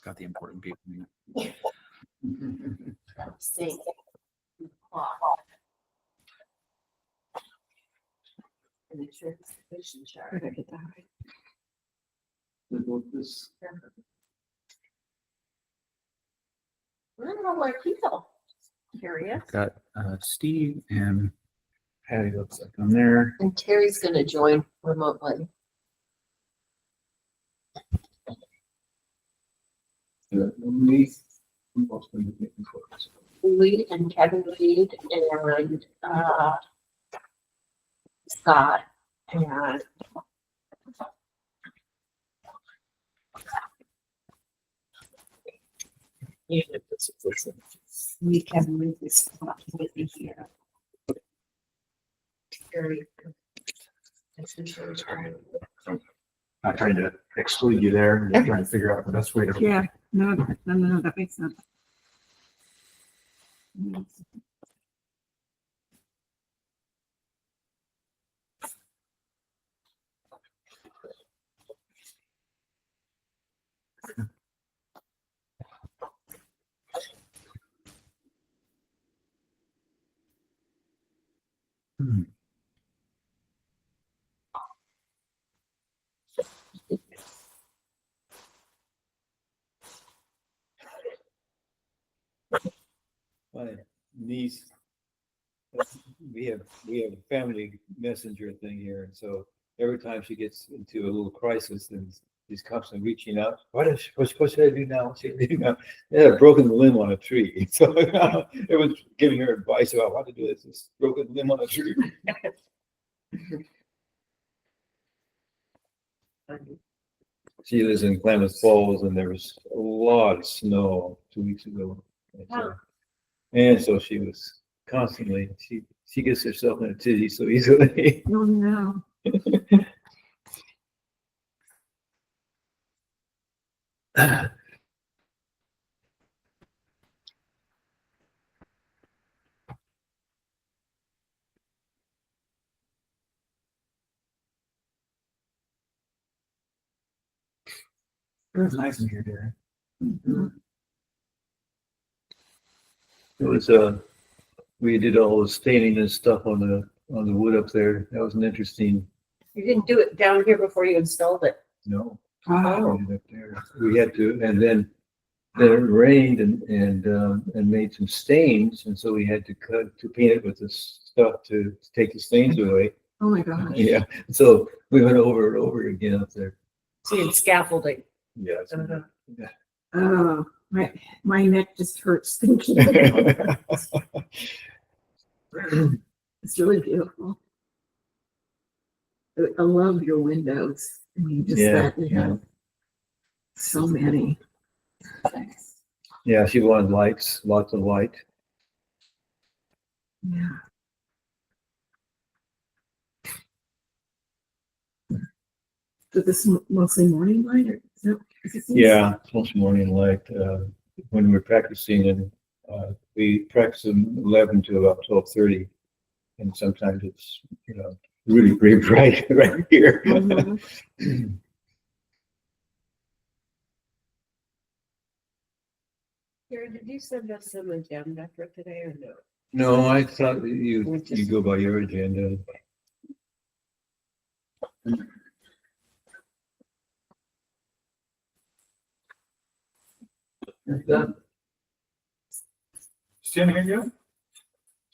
got the important people. Same. And the transportation chart. Better get that right. This I don't know where people. Curious. got Steve and Patty looks like on there. And Terry's gonna join remotely. Lee and Kevin Reed and Scott and Lee, Kevin Reed is not with me here. Terry. Not trying to exclude you there, just trying to figure out the best way to. Yeah, no, that makes sense. Hmm. My niece, we have a family messenger thing here, and so every time she gets into a little crisis, then she's constantly reaching out. What should I do now? What should I do now? Yeah, broken the limb on a tree. So it was giving her advice about how to do this. It's broken limb on a tree. She lives in Klamath Falls, and there was a lot of snow 2 weeks ago. And so she was constantly, she gets herself in a tizzy so easily. Oh, no. It was nice in here, dear. It was, we did all the staining and stuff on the wood up there. That was an interesting, You didn't do it down here before you installed it. no. Wow. We did up there. We had to, and then it rained and made some stains, and so we had to paint it with this stuff to take the stains away. Oh, my gosh. Yeah, so we went over and over again up there. So you had scaffolding. Yes. Oh, my neck just hurts thinking about it. It's really beautiful. I love your windows. I mean, just Yeah, that, you have so many. Yeah, she wanted lights, lots of light. Yeah. So this is mostly morning light, or is it? Yeah, most morning light. When we're practicing, and we practice from 11 to about 12:30, and sometimes it's really bright right here. Mhm. Karen, did you send us some agenda for today or no? No, I thought that you go by your agenda. Stand here, you?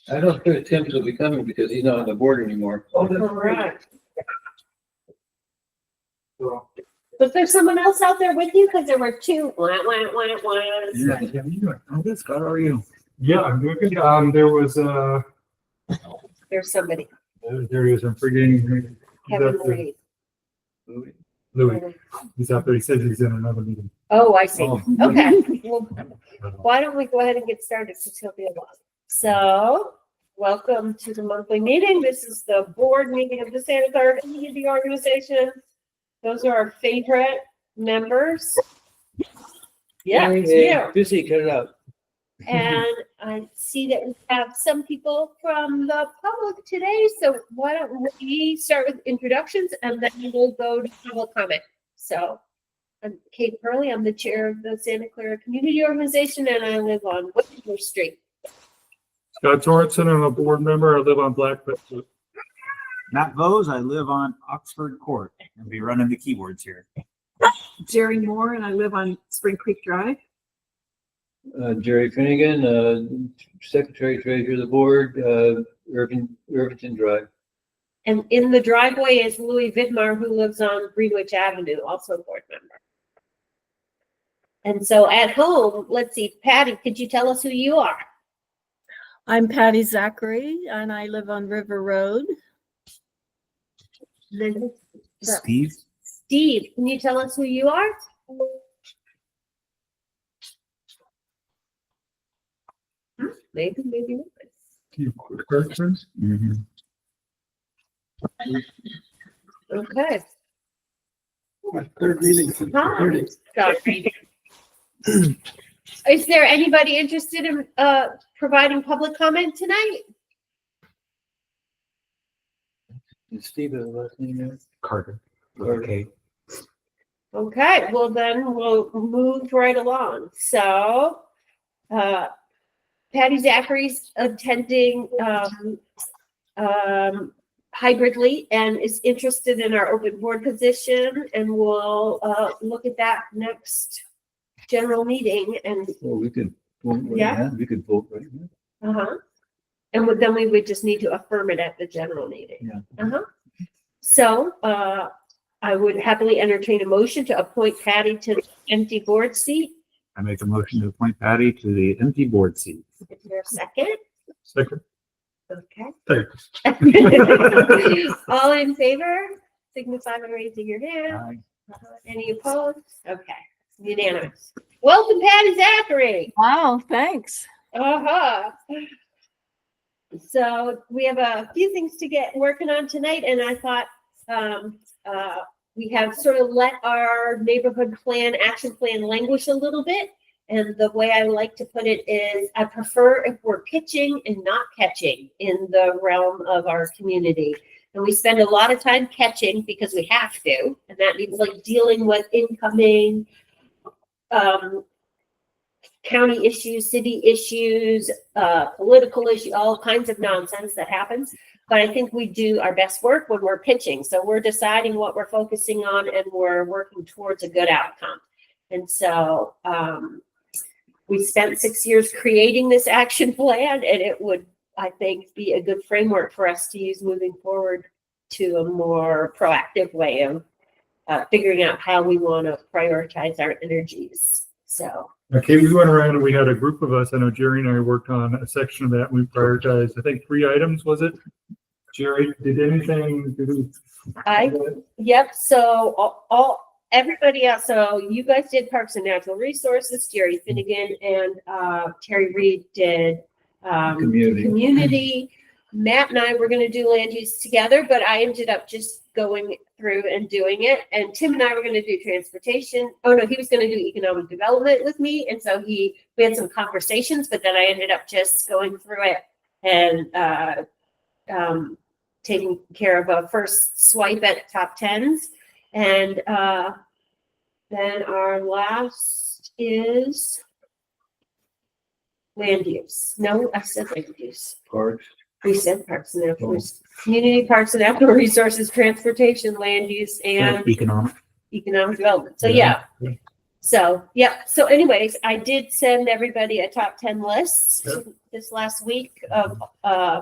I don't think Tim will be coming because he's not on the board anymore. Oh, Correct. Was there someone else out there with you? Because there were two. Yeah, Tim, you doing? Oh, good, Scott. How are you? Yeah, I'm doing good. There was There's somebody. there he is. I'm forgetting. He's Kevin out there. Reed. Louis. He's out there. He says he's in another meeting. Oh, I see. Oh. Okay. Well, why don't we go ahead and get started since he'll be along. So, welcome to the monthly meeting. This is the board meeting of the Santa Clara Community Organization. Those are our favorite members. Yeah, it's you. Busy, cut it out. And I see that we have some people from the public today. So why don't we start with introductions and then we'll go to public comment. So I'm Kate Pearlie. I'm the chair of the Santa Clara Community Organization, and I live on Whitmore Street. Scott Sorensen, I'm a board member. I live on Blackfoot. Matt Vose, I live on Oxford Court. I'll be running the keyboards here. Jerry Moore, and I live on Spring Creek Drive. Jerry Finnegan, secretary treasurer of the board, Irvington Drive. And in the driveway is Louis Vidmar, who lives on Greenwich Avenue, also a board member. And so at home, let's see, Patty, could you tell us who you are? I'm Patty Zachary and I live on River Road. Then Steve? Steve, can you tell us who you are? Maybe not. Steve Quirkers. Okay. My third meeting. Hi. Sorry. Is there anybody interested in providing public comment tonight? Is Steve the last name there? Carter. Okay. Okay, well then we'll move right along. So, Patty Zachary's attending hybridly and is interested in our open board position, and we'll look at that next general meeting. And Well, we could vote right Yeah. now. We could vote right now. and then we would just need to affirm it at the general meeting. Yeah. So, I would happily entertain a motion to appoint Patty to the empty board seat. I make a motion to appoint Patty to the empty board seat. Is there a second? Second. Okay. Thanks. All in favor, signify by raising your hand. Aye. Any opposed? Okay, unanimous. Welcome, Patty Zachary. Wow, thanks. So we have a few things to get working on tonight, and I thought we have sort of let our neighborhood plan, action plan languish a little bit. And the way I like to put it is I prefer if we're pitching and not catching in the realm of our community. And we spend a lot of time catching because we have to, and that means like dealing with incoming county issues, city issues, political issues, all kinds of nonsense that happens. But I think we do our best work when we're pitching. So we're deciding what we're focusing on and we're working towards a good outcome. And so we spent 6 years creating this action plan, and it would, I think, be a good framework for us to use moving forward to a more proactive way of figuring out how we want to prioritize our energies. So. Okay, we went around and we had a group of us. I know Jerry and I worked on a section of that. We prioritized, I think, 3 items, was it? Jerry, did anything? Yep. So everybody else. So you guys did Parks and Natural Resources. Jerry Finnegan and Terry Reed did community. Matt and I were going to do land use together, but I ended up just going through and doing it. And Tim and I were going to do transportation. Oh no, he was going to do economic development with me. And so we had some conversations, but then I ended up just going through it and taking care of a first swipe at top 10s. And then our last is land use. No, I said land use. Parks. We said parks and natural community parks and natural resources, transportation, land use, and Economic. economic development. So yeah. So anyways, I did send everybody a top 10 list this last week of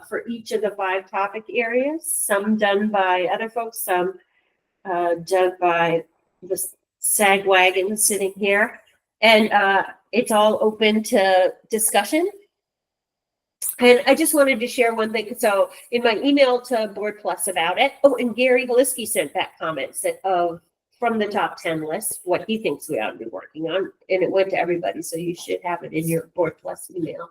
for each of the 5 topic areas. Some done by other folks, some done by the SAG wagon sitting here, and it's all open to discussion. And I just wanted to share one thing. So in my email to Board Plus about it, and Gary Gillespie sent back comments from the top 10 list, what he thinks we ought to be working on. And it went to everybody. So you should have it in your Board Plus email.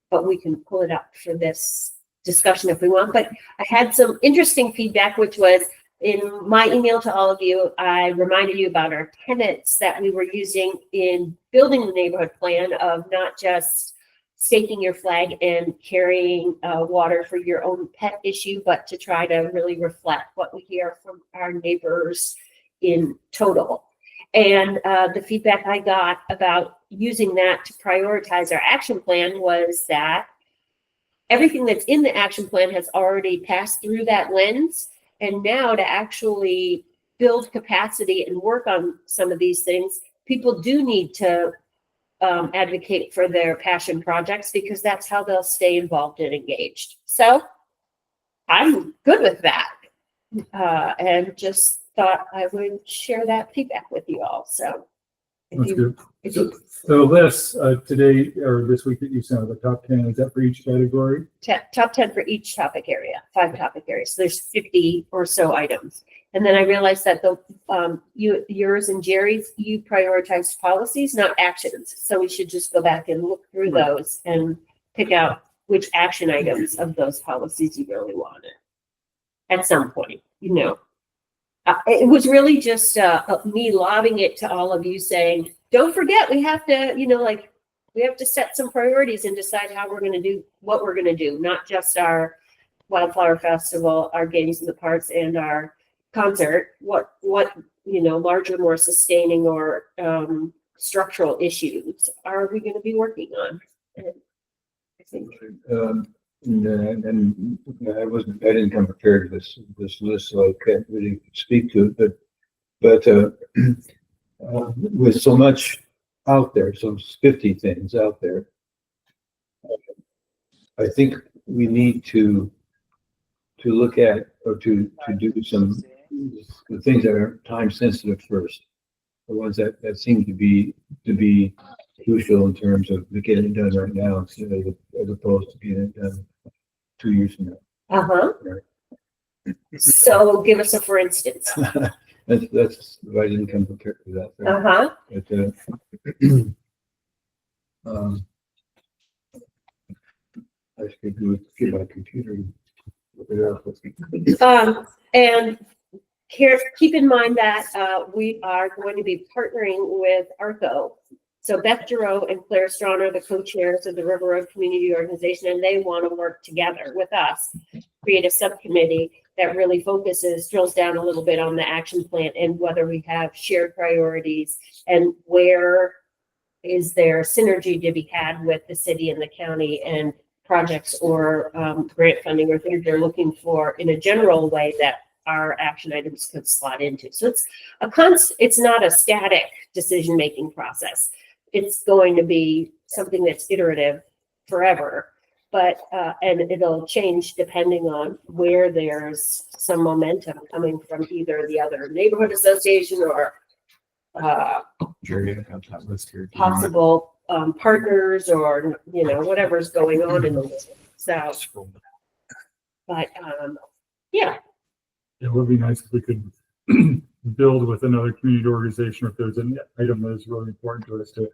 But we can pull it up for this discussion if we want. But I had some interesting feedback, which was in my email to all of you, I reminded you about our tenets that we were using in building the neighborhood plan of not just staking your flag and carrying water for your own pet issue, but to try to really reflect what we hear from our neighbors in total. And the feedback I got about using that to prioritize our action plan was that everything that's in the action plan has already passed through that lens. And now to actually build capacity and work on some of these things, people do need to advocate for their passion projects because that's how they'll stay involved and engaged. So I'm good with that. And just thought I would share that feedback with you all. So if That's you, good. if you So this, today or this week that you sent, the top 10, is that for each category? top 10 for each topic area, 5 topic areas. So there's 50 or so items. And then I realized that the yours and Jerry's, you prioritized policies, not actions. So we should just go back and look through those and pick out which action items of those policies you really wanted at some point, you know. It was really just me lobbing it to all of you saying, don't forget, we have to, you know, like we have to set some priorities and decide how we're going to do what we're going to do, not just our Wildflower Festival, our games in the parks, and our concert. What you know, larger, more sustaining or structural issues are we going to be working on? And I think And I didn't come prepared to this list, so I can't really speak to it, but with so much out there, so 50 things out there, I think we need to look at or to do some the things that are time sensitive first, the ones that seem to be crucial in terms of getting it done right now, as opposed to getting it done 2 years from now. So give us a for instance. That's I didn't come prepared for that. But, I should get my computer and look it up. And keep in mind that we are going to be partnering with ARCO. So Beth Giroux and Claire Strawn are the co-chairs of the River Road Community Organization, and they want to work together with us, create a subcommittee that really drills down a little bit on the action plan and whether we have shared priorities and where is there synergy to be had with the city and the county and projects or grant funding or things they're looking for in a general way that our action items could slot into. So it's not a static decision-making process. It's going to be something that's iterative forever, but and it'll change depending on where there's some momentum coming from either the other neighborhood association or Jerry, I have that list here. possible partners or, you know, whatever's going on in the list. So, but yeah. It would be nice if we could build with another community organization, if there's an item that is really important to us to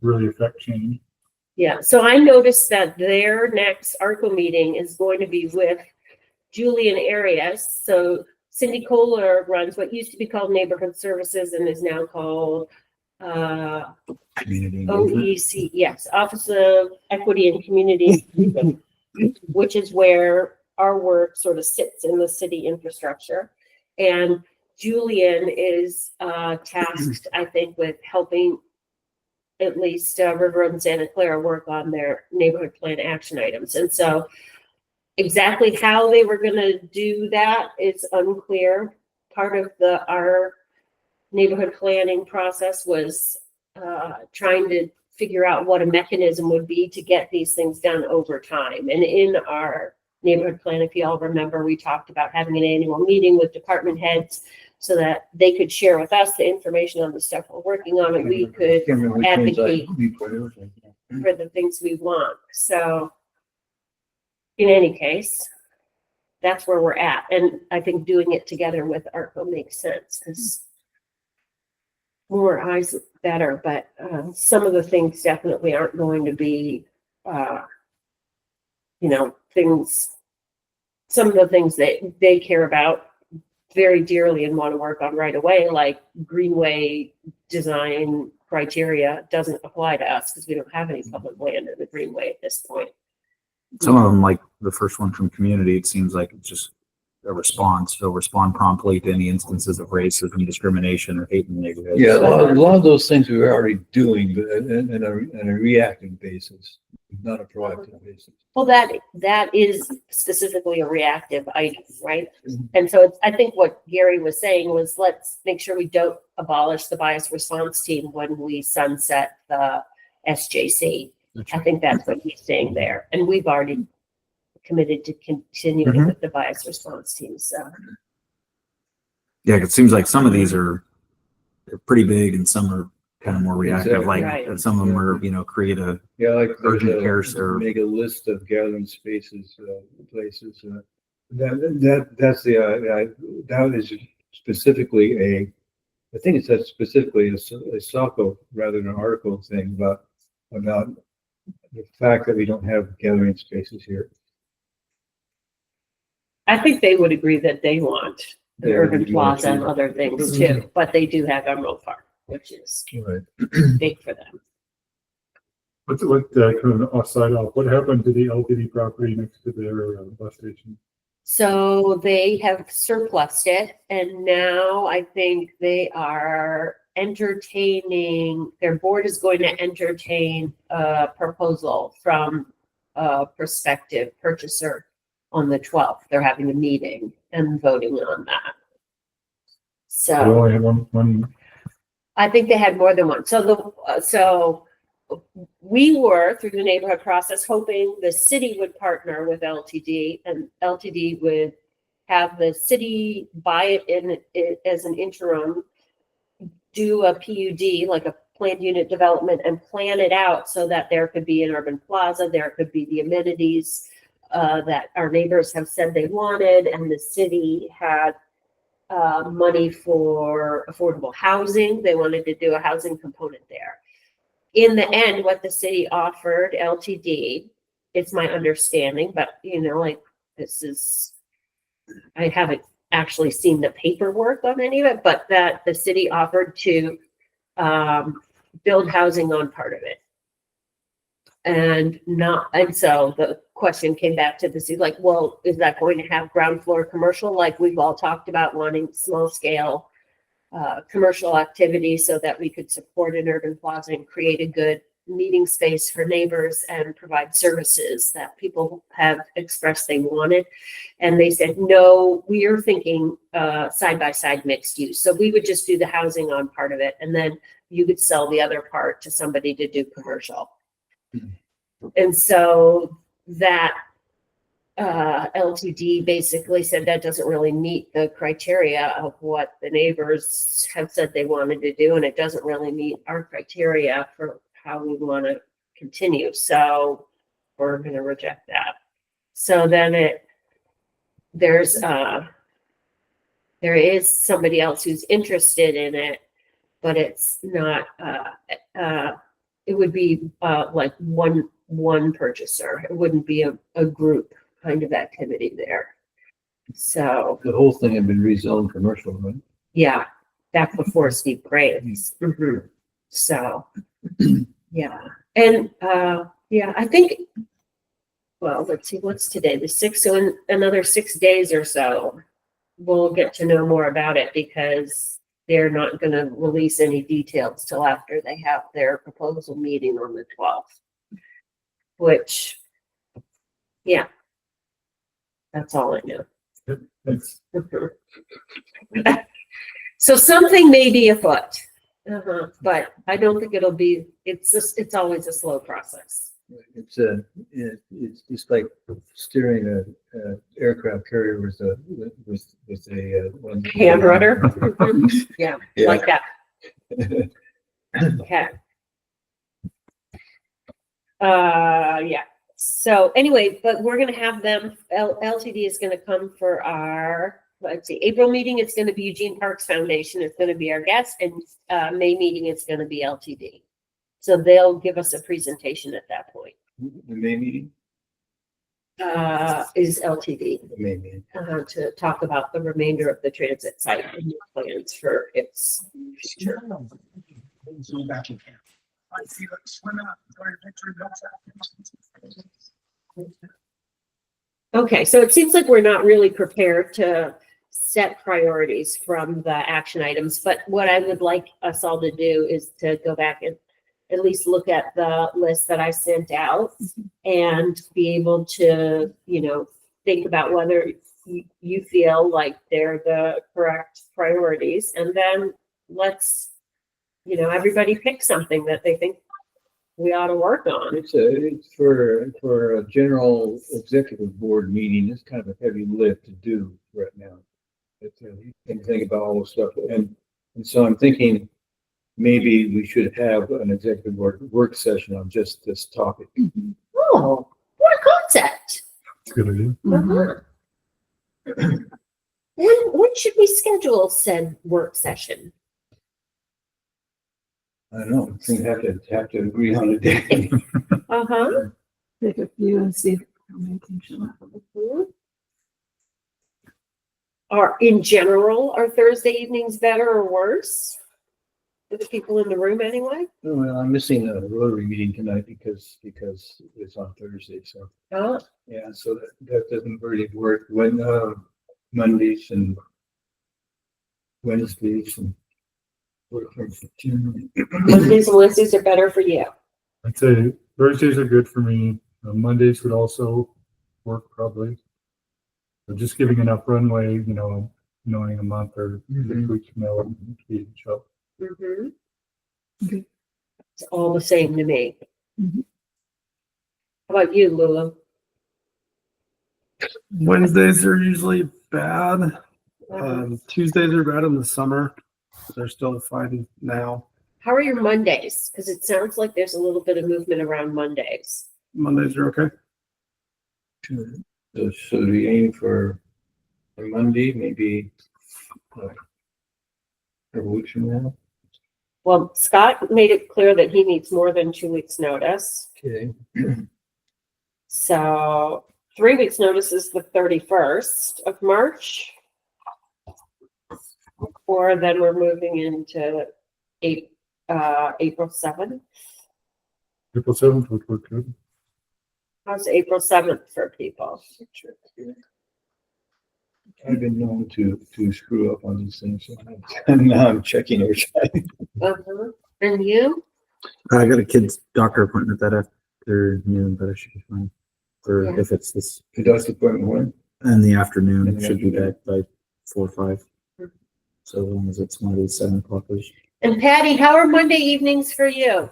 really affect change. Yeah, so I noticed that their next ARCO meeting is going to be with Julian Arias. So Cindy Kohler runs what used to be called Neighborhood Services and is now called Community engagement. OEC, yes, Office of Equity and Community, which is where our work sort of sits in the city infrastructure. And Julian is tasked, I think, with helping at least River Road and Santa Clara work on their neighborhood plan action items. And so exactly how they were going to do that is unclear. Part of our neighborhood planning process was trying to figure out what a mechanism would be to get these things done over time. And in our neighborhood plan, if you all remember, we talked about having an annual meeting with department heads so that they could share with us the information on the stuff we're working on, and we could advocate for the things we want. So in any case, that's where we're at. And I think doing it together with ARCO makes sense because more eyes better, but some of the things definitely aren't going to be, some of the things that they care about very dearly and want to work on right away, like greenway design criteria, doesn't apply to us because we don't have any public land in the greenway at this point. Some of them, like the first one from community, it seems like it's just a response. They'll respond promptly to any instances of racism, discrimination, or hate in the neighborhood. Yeah, a lot of those things we're already doing, but on a reactive basis, not a proactive basis. Well, that is specifically a reactive item, right? And so I think what Gary was saying was, let's make sure we don't abolish the bias response team when we sunset the SJC. I think that's what he's saying there. And we've already committed to continuing with the bias response team, so. Yeah, it seems like some of these they're pretty big and some are kind of more reactive, Exactly. like Right. some of them are, create a Yeah, like urgent care or make a list of gathering spaces, places. That's that is specifically I think it says specifically a SACO rather than an article thing about the fact that we don't have gathering spaces here. I think they would agree that they want the Yeah, urban you want plaza and to. other things too, but they do have Emerald Park, which is Right. big for them. What kind of offside off, what happened to the LTD property next to their bus station? So they have surplused it, and now I think they are entertaining, their board is going to entertain a proposal from a prospective purchaser on the 12th. They're having a meeting and voting on that. We So only had one, I think they had more than one. So we were, through the neighborhood process, hoping the city would partner with LTD and LTD would have the city buy it as an interim, do a PUD, like a planned unit development, and plan it out so that there could be an urban plaza, there could be the amenities that our neighbors have said they wanted, and the city had money for affordable housing. They wanted to do a housing component there. In the end, what the city offered LTD, it's my understanding, but I haven't actually seen the paperwork on any of it, but that the city offered to build housing on part of it. And so the question came back to the city, like, well, is that going to have ground floor commercial? Like we've all talked about wanting small scale commercial activity so that we could support an urban plaza and create a good meeting space for neighbors and provide services that people have expressed they wanted. And they said, no, we are thinking side by side mixed use. So we would just do the housing on part of it, and then you could sell the other part to somebody to do commercial. And so that LTD basically said that doesn't really meet the criteria of what the neighbors have said they wanted to do, and it doesn't really meet our criteria for how we want to continue. So we're going to reject that. So then there is somebody else who's interested in it, but it's not. It would be like one purchaser. It wouldn't be a group kind of activity there. So The whole thing had been rezoned commercial, right? yeah, back before Steve Graves. Mhm. So yeah, and I think. Well, let's see, what's today? The 6th. So in another 6 days or so, we'll get to know more about it because they're not going to release any details till after they have their proposal meeting on the 12th. Which, yeah, that's all I know. thanks. So something may be afoot, but I don't think it'll be. It's always a slow process. It's just like steering a aircraft carrier with a one Hand rudder, yeah, Yeah. like that. Okay. Yeah. So anyway, but we're gonna have them. LTD is gonna come for our, let's see, April meeting. It's gonna be Eugene Parks Foundation. It's gonna be our guest, and May meeting. It's gonna be LTD. So they'll give us a presentation at that point. The May meeting? Is LTD The May meeting. to talk about the remainder of the transit site and plans for its future. Okay, so it seems like we're not really prepared to set priorities from the action items, but what I would like us all to do is to go back and at least look at the list that I sent out and be able to, think about whether you feel like they're the correct priorities. And then let's, everybody pick something that they think we ought to work on. It's for a general executive board meeting, it's kind of a heavy lift to do right now. You can think about all this stuff, and so I'm thinking maybe we should have an executive board work session on just this topic. Oh, what a concept. That's a good idea. Uh-huh. When should we schedule said work session? I don't know, I think have to agree on a day. Uh-huh. Pick a few and see how many can show up. Are in general, are Thursday evenings better or worse? For the people in the room anyway? Well, I'm missing a Rotary meeting tonight because it's on Thursday, so. Oh, Yeah, so that doesn't really work when, Mondays and Wednesdays and. Mondays and Wednesdays are better for you. I'd say Thursdays are good for me. Mondays would also work probably. So just giving enough runway, knowing a month or 6 weeks from now, we can show. Mhm. Okay. It's all the same to me. Mhm. How about you, Lulu? Wednesdays are usually bad. Uh-huh. Tuesdays are bad in the summer. They're still fine now. How are your Mondays? Because it sounds like there's a little bit of movement around Mondays. Mondays are okay. So we aim for Monday, maybe a week from now. Well, Scott made it clear that he needs more than 2 weeks' notice. Okay. So 3 weeks' notice is the 31st of March. Or then we're moving into April 7th. April 7th would work good. How's April 7th for people? I've been known to screw up on these things. And now I'm checking every time. Uh-huh. And you? I got a kid's doctor appointment that afternoon, but I should be fine. Or Yeah. if it's this The doctor's appointment when? in the afternoon, In the should be afternoon. back by 4 or 5. So as long as it's one of these 7 o'clockers. And Patty, how are Monday evenings for you?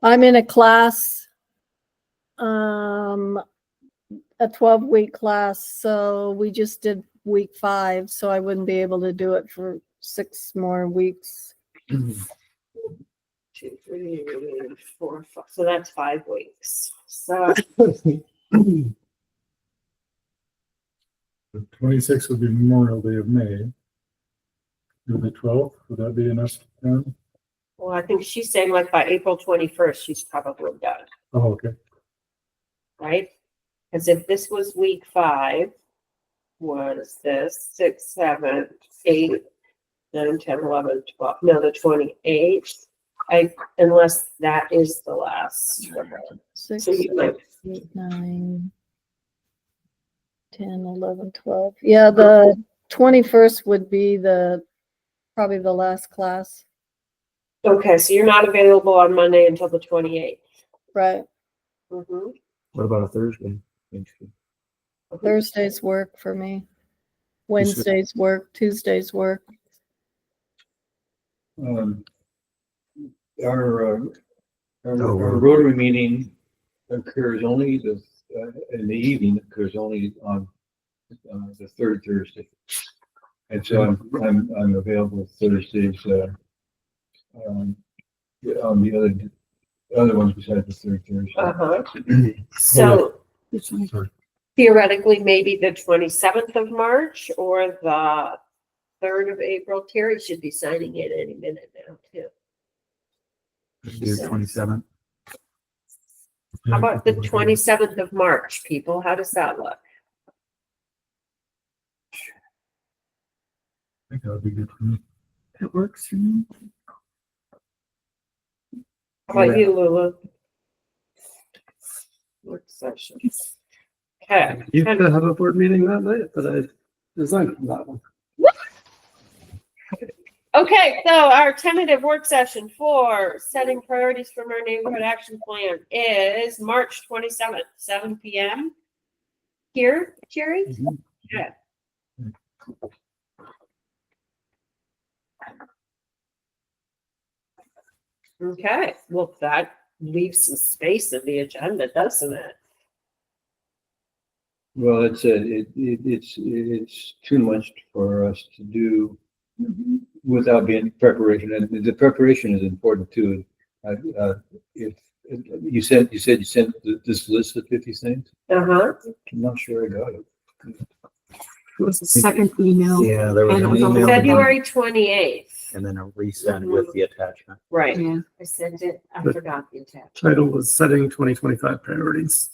I'm in a class, a 12-week class, so we just did week 5, so I wouldn't be able to do it for 6 more weeks. 2, 3, 4, 5. So that's 5 weeks. So The 26th would be Memorial Day of May. Would the 12th, would that be enough time? well, I think she's saying like by April 21st, she's probably done, Oh, okay. right? Because if this was week 5, was this 6, 7, 8, 9, 10, 11, 12, no, the 28th. Unless that is the last. 6, So you might, 8, 9, 10, 11, 12. Yeah, the 21st would be probably the last class, okay, so you're not available on Monday until the 28th. right? Mhm. What about a Thursday? Thursdays work for me. Wednesdays work, Tuesdays work. Our Oh, wow. Rotary meeting occurs only in the evening, occurs only on the third Thursday. And so I'm available Thursdays, on the other ones besides the third Thursday. Uh-huh. So Which one? Sorry. theoretically, maybe the 27th of March or the 3rd of April. Terry should be signing it any minute now, too. Do 27th. How about the 27th of March, people? How does that look? I think that would be good for me. That works for me. How about you, Lulu? Work session. Okay. You could have a board meeting that night, but I designed that one. Okay, so our tentative work session for setting priorities from our neighborhood action plan is March 27th, 7 PM. Here, Jerry? Yeah. Okay, well, that leaves some space in the agenda, doesn't it? Well, it's too much for us to do without being preparation, and the preparation is important too. If you sent this list of 50 things, Uh-huh. I'm not sure I got it. It was the second email. Yeah, there was And it an was on email. February 28th. And then a resend with the attachment. Right. Yeah. I sent it. I But- forgot the attachment. Title was Setting 2025 Priorities.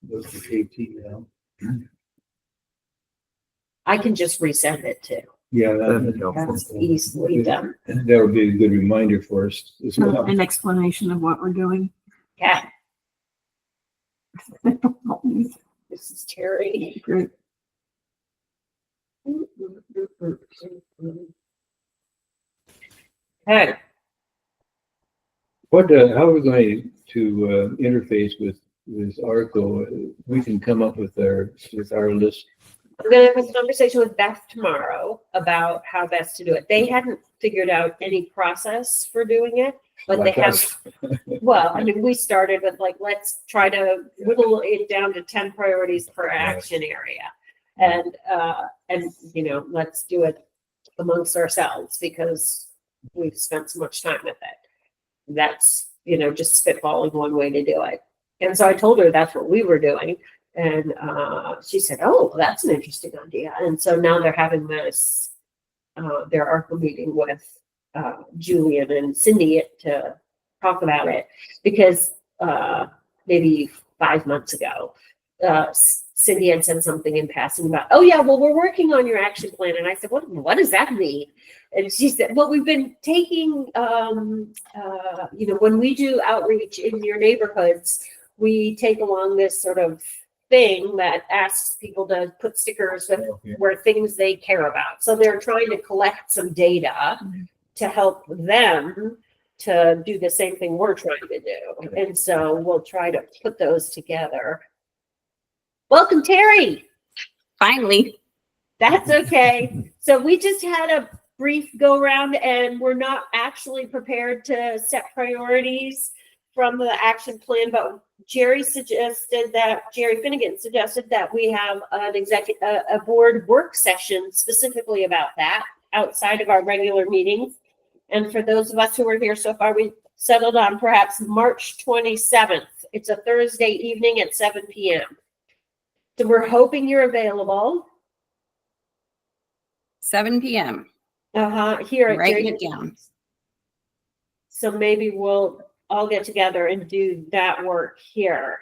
Those are KT now. I can just resend it too. Yeah, That'd be helpful. That's easily done. and that would be a good reminder for us as well. An explanation of what we're doing. Yeah, this is Terry. Great. Okay, What, how are we going to interface with this article? We can come up with our list. I'm gonna have a conversation with Beth tomorrow about how best to do it. They hadn't figured out any process for doing it, but they like have, us. well, I mean, we started with like, let's try to whittle it down to 10 priorities per action area. And, you know, let's do it amongst ourselves because we've spent so much time with it. That's, you know, just spitballing one way to do it. And so I told her that's what we were doing. And she said, oh, that's an interesting idea. And so now they're having this, their ARPA meeting with Julian and Cindy to talk about it because maybe 5 months ago, Cindy had said something in passing about, oh yeah, well, we're working on your action plan. And I said, what does that mean? And she said, well, we've been taking, you know, when we do outreach in your neighborhoods, we take along this sort of thing that asks people to put stickers with where things they care about. So they're trying to collect some data to help them to do the same thing we're trying to do. And so we'll try to put those together. Welcome, Terry. Finally. That's okay. So we just had a brief go around and we're not actually prepared to set priorities from the action plan, but Jerry Finnegan suggested that we have a board work session specifically about that outside of our regular meetings. And for those of us who are here so far, we settled on perhaps March 27th. It's a Thursday evening at 7 p.m. So we're hoping you're available. 7 p.m. Here at Writing Jerry. it down. So maybe we'll all get together and do that work here.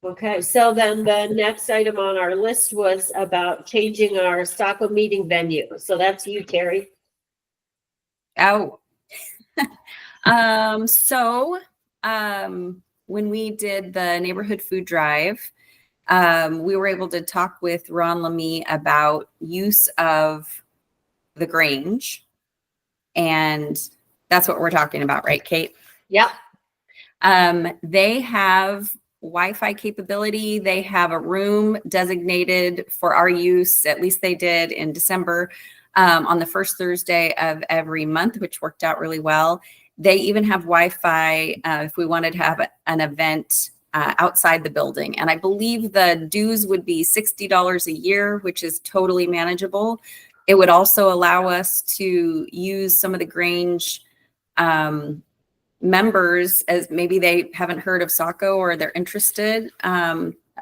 Okay, so then the next item on our list was about changing our Saco meeting venue. So that's you, Terry. Oh. When we did the neighborhood food drive, we were able to talk with Ron Lamy about use of the Grange. And that's what we're talking about, right, Kate? Yep. They have Wi-Fi capability. They have a room designated for our use. At least they did in December, on the first Thursday of every month, which worked out really well. They even have Wi-Fi if we wanted to have an event outside the building. And I believe the dues would be $60 a year, which is totally manageable. It would also allow us to use some of the Grange members, as maybe they haven't heard of Saco or they're interested,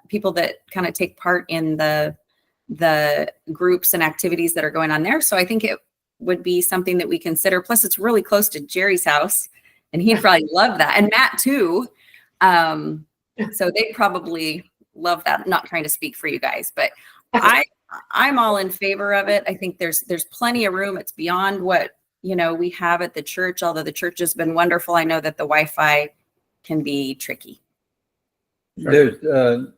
people that kind of take part in the groups and activities that are going on there. So I think it would be something that we consider. Plus it's really close to Jerry's house and he'd probably love that. And Matt too. So they'd probably love that. I'm not trying to speak for you guys, but I I'm all in favor of it. I think there's plenty of room. It's beyond what, we have at the church, although the church has been wonderful. I know that the Wi-Fi can be tricky. There's the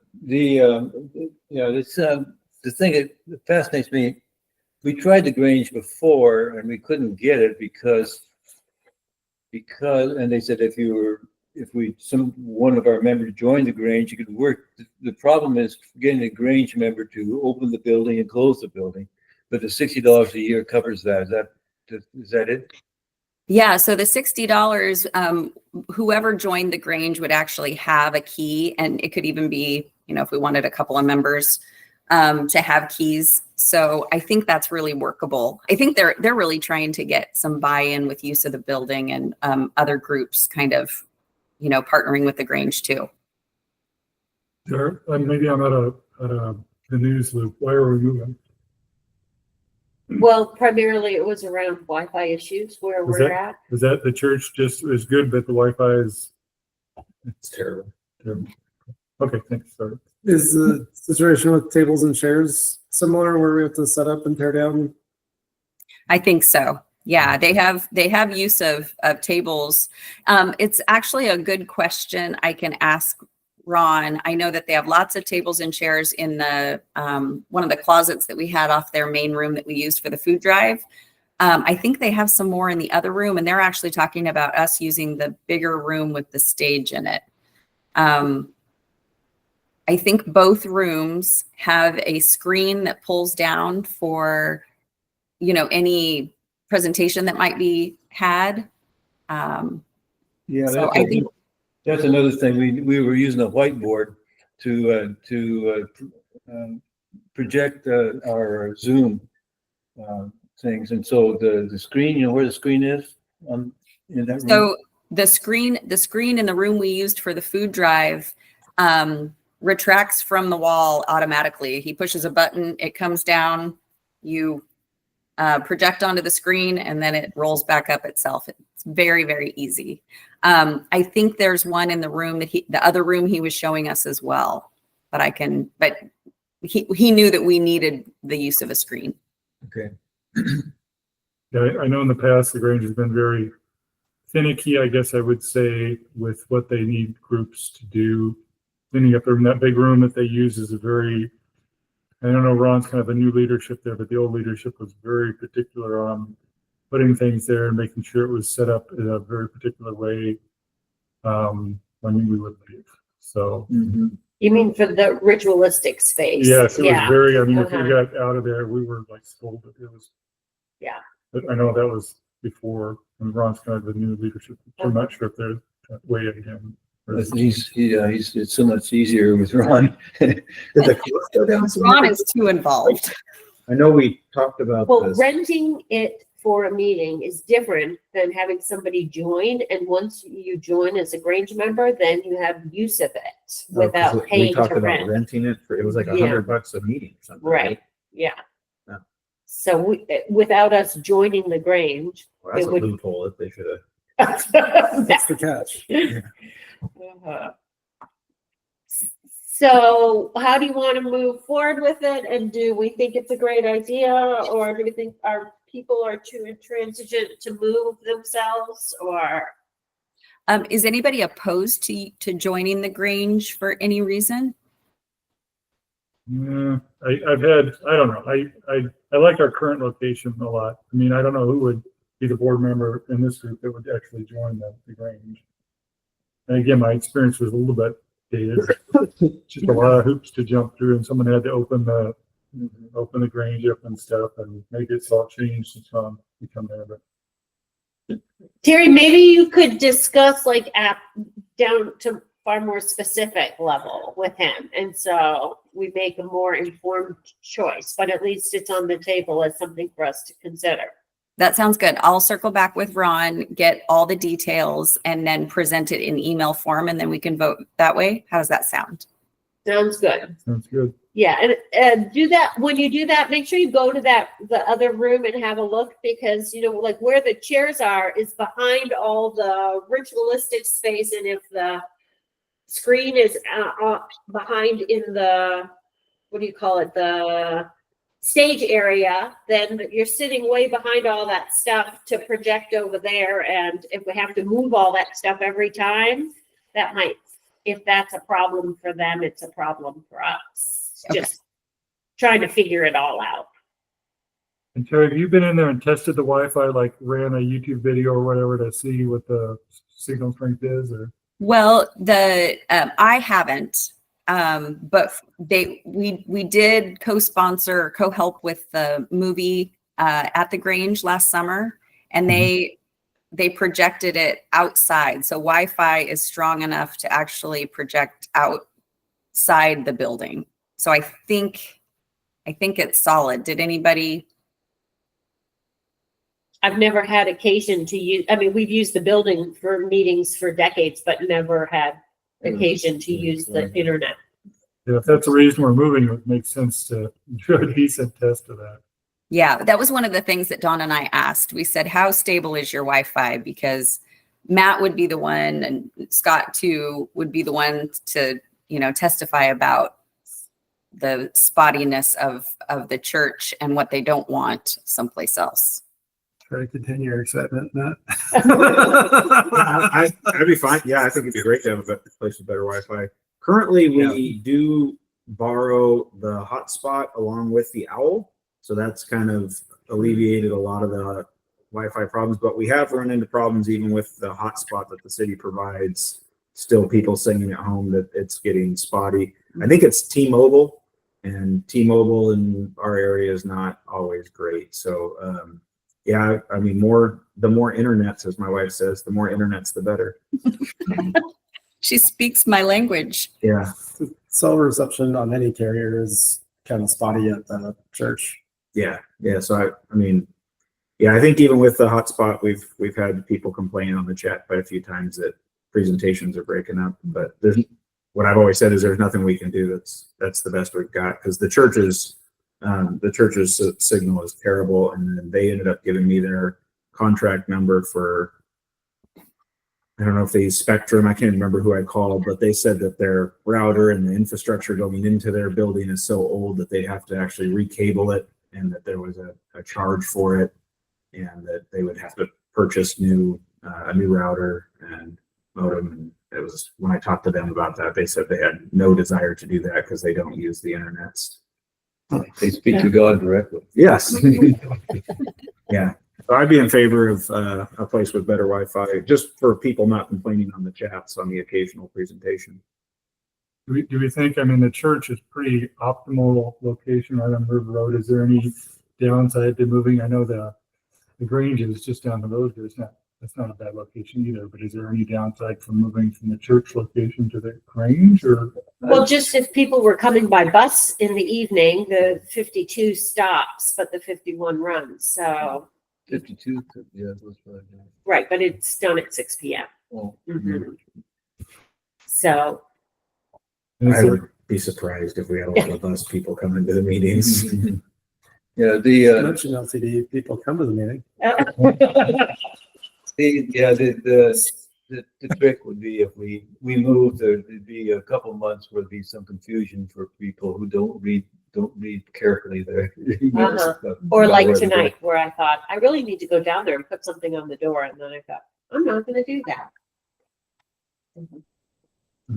thing that fascinates me. We tried the Grange before and we couldn't get it because and they said if one of our members joined the Grange, you could work. The problem is getting a Grange member to open the building and close the building. But the $60 a year covers that. Is that it? Yeah. So the $60, whoever joined the Grange would actually have a key, and it could even be, if we wanted a couple of members to have keys. So I think that's really workable. I think they're really trying to get some buy-in with use of the building and other groups kind of, partnering with the Grange too. There, maybe I'm at the news loop. Why are we moving? Well, primarily it was around Wi-Fi issues where Was we're at. Is that the church just is good, but the Wi-Fi is It's terrible. terrible? Okay, thanks. Sorry. Is the situation with tables and chairs similar where we have to set up and tear down? I think so. Yeah, they have use of tables. It's actually a good question. I can ask Ron. I know that they have lots of tables and chairs in the one of the closets that we had off their main room that we used for the food drive. I think they have some more in the other room, and they're actually talking about us using the bigger room with the stage in it. I think both rooms have a screen that pulls down for, any presentation that might be had. Yeah, So I think that's another thing. We were using a whiteboard to project our Zoom things, and so the screen, where the screen is in that room. so. The screen in the room we used for the food drive retracts from the wall automatically. He pushes a button, it comes down, you project onto the screen, and then it rolls back up itself. It's very, very easy. I think there's one in the room the other room he was showing us as well, but he knew that we needed the use of a screen. Okay. Yeah, I know in the past the Grange has been very finicky, I guess I would say, with what they need groups to do. Cleaning up that big room that they use is I don't know, Ron's kind of a new leadership there, but the old leadership was very particular on putting things there and making sure it was set up in a very particular way when we would leave. So You mean for the ritualistic space? yes, it was very, if we Uh-huh. got out of there, we were like scolded. It was. Yeah. But I know that was before, and Ron's kind of the new leadership. So I'm not sure if they're way ahead of him. It's so much easier with Ron. Did the cost go down some Ron more? is too involved. I know we talked about Well, this. renting it for a meeting is different than having somebody join. And once you join as a Grange member, then you have use of it Oh, 'cause without we paying talked to about rent. renting it for, it was like Yeah. $100 a meeting or something. Right, yeah. Yeah. So without us joining the Grange. Well, that's It a would- loophole that they should have. That's the catch. Uh-huh. So how do you want to move forward with it? And do we think it's a great idea, or do we think our people are too intransigent to move themselves, or? Is anybody opposed to joining the Grange for any reason? Yeah, I don't know. I like our current location a lot. I mean, I don't know who would be the board member in this group that would actually join the Grange. And again, my experience was a little bit dated. Just a lot of hoops to jump through, and someone had to open the Grange up and stuff, and maybe it's all changed since Ron become there. But Terry, maybe you could discuss like down to far more specific level with him. And so we make a more informed choice, but at least it's on the table as something for us to consider. That sounds good. I'll circle back with Ron, get all the details, and then present it in email form, and then we can vote that way. How does that sound? Sounds good. sounds good. Yeah, and do that, when you do that, make sure you go to the other room and have a look, because, like where the chairs are is behind all the ritualistic space. And if the screen is behind in the, what do you call it? The stage area, then you're sitting way behind all that stuff to project over there. And if we have to move all that stuff every time, that might, if that's a problem for them, it's a problem for us. Okay. Just trying to figure it all out. And Terry, have you been in there and tested the Wi-Fi, like ran a YouTube video or whatever to see what the signal strength is, or? Well, I haven't, but we did co-sponsor, co-help with the movie at the Grange last summer, and they projected it outside. So Wi-Fi is strong enough to actually project outside the building. So I think it's solid. Did anybody? I've never had occasion to use, I mean, we've used the building for meetings for decades, but never had occasion to use the internet. Yeah, if that's the reason we're moving, it would make sense to do a decent test of that. Yeah, that was one of the things that Dawn and I asked. We said, how stable is your Wi-Fi? Because Matt would be the one, and Scott too would be the one to, testify about the spottiness of the church and what they don't want someplace else. Try to continue your excitement, Matt. I'd be fine. Yeah, I think it'd be great to have a place with better Wi-Fi. Currently, we do borrow the hotspot along with the Owl, so that's kind of alleviated a lot of the Wi-Fi problems. But we have run into problems even with the hotspot that the city provides. Still, people saying at home that it's getting spotty. I think it's T-Mobile, and T-Mobile in our area is not always great. So, yeah, I mean, the more internets, as my wife says, the more internets, the better. She speaks my language. Yeah. Cell reception on any carrier is kind of spotty at the church. Yeah. So I mean, I think even with the hotspot, we've had people complain on the chat quite a few times that presentations are breaking up. But what I've always said is there's nothing we can do. That's the best we've got, because the church's signal is terrible, and then they ended up giving me their contract number for, I don't know if they use Spectrum. I can't remember who I called, but they said that their router and the infrastructure going into their building is so old that they'd have to actually recable it, and that there was a charge for it, and that they would have to purchase a new router and modem. And it was, when I talked to them about that, they said they had no desire to do that because they don't use the internets. They speak to God directly. Yes. Yeah. So I'd be in favor of a place with better Wi-Fi, just for people not complaining on the chats on the occasional presentation. Do we think, I mean, the church is pretty optimal location right on River Road. Is there any downside to moving? I know the Grange is just down the road here. That's not a bad location either, but is there any downside from moving from the church location to the Grange, or? Well, just if people were coming by bus in the evening, the 52 stops, but the 51 runs. So, 52, yeah, that's right. right, but it's done at 6 p.m. Oh, Mhm. So, And is I there- would be surprised if we had a lot of bus people coming to the meetings. yeah, Mention LCD, people come to the meeting. The trick would be if we moved, there'd be a couple months where there'd be some confusion for people who don't read carefully there. or like tonight, where I thought, I really need to go down there and put something on the door. And then I thought, I'm not going to do that.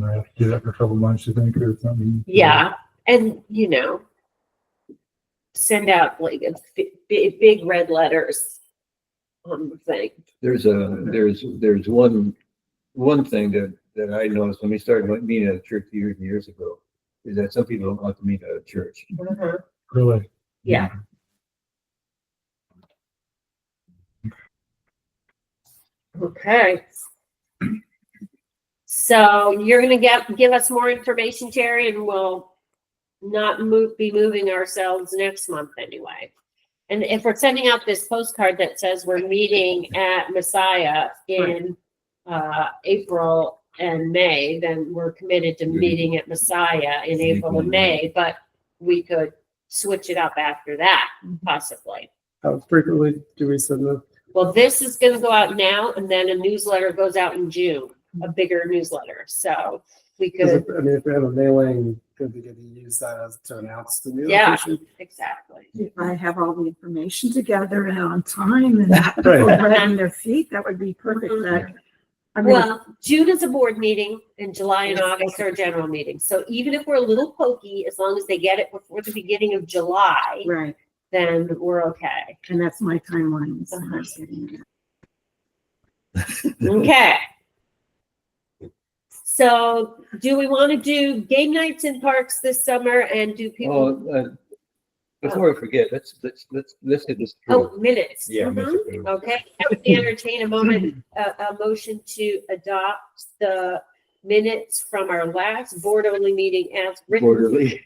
I have to do that for a couple months, you think, or something? Yeah. And, send out like big red letters on the thing. There's one thing that I noticed when we started meeting at a church years and years ago, is that some people don't want to meet at a church. Really? Yeah. Okay. So you're gonna give us more information, Terry, and we'll not be moving ourselves next month anyway. And if we're sending out this postcard that says we're meeting at Messiah in April and May, then we're committed to meeting at Messiah in April and May, but we could switch it up after that, possibly. How frequently do we send them? Well, this is gonna go out now, and then a newsletter goes out in June, a bigger newsletter, so we Because could, if we have a mailing could be good to use that as to announce the new Yeah. location. Exactly. If I have all the information together and on time and Right. dragging their feet, that would be perfect. But I mean, Well, June is a board meeting and July and August are general meetings. So even if we're a little pokey, as long as they get it before the beginning of July, right, then we're okay. and that's my timeline. So I was getting that. Okay. So do we want to do game nights in parks this summer and do people, Before I forget, let's hit this through. oh, minutes? Yeah, Mhm. minutes. Okay, I would entertain a motion to adopt the minutes from our last board-only meeting as written. Borderly,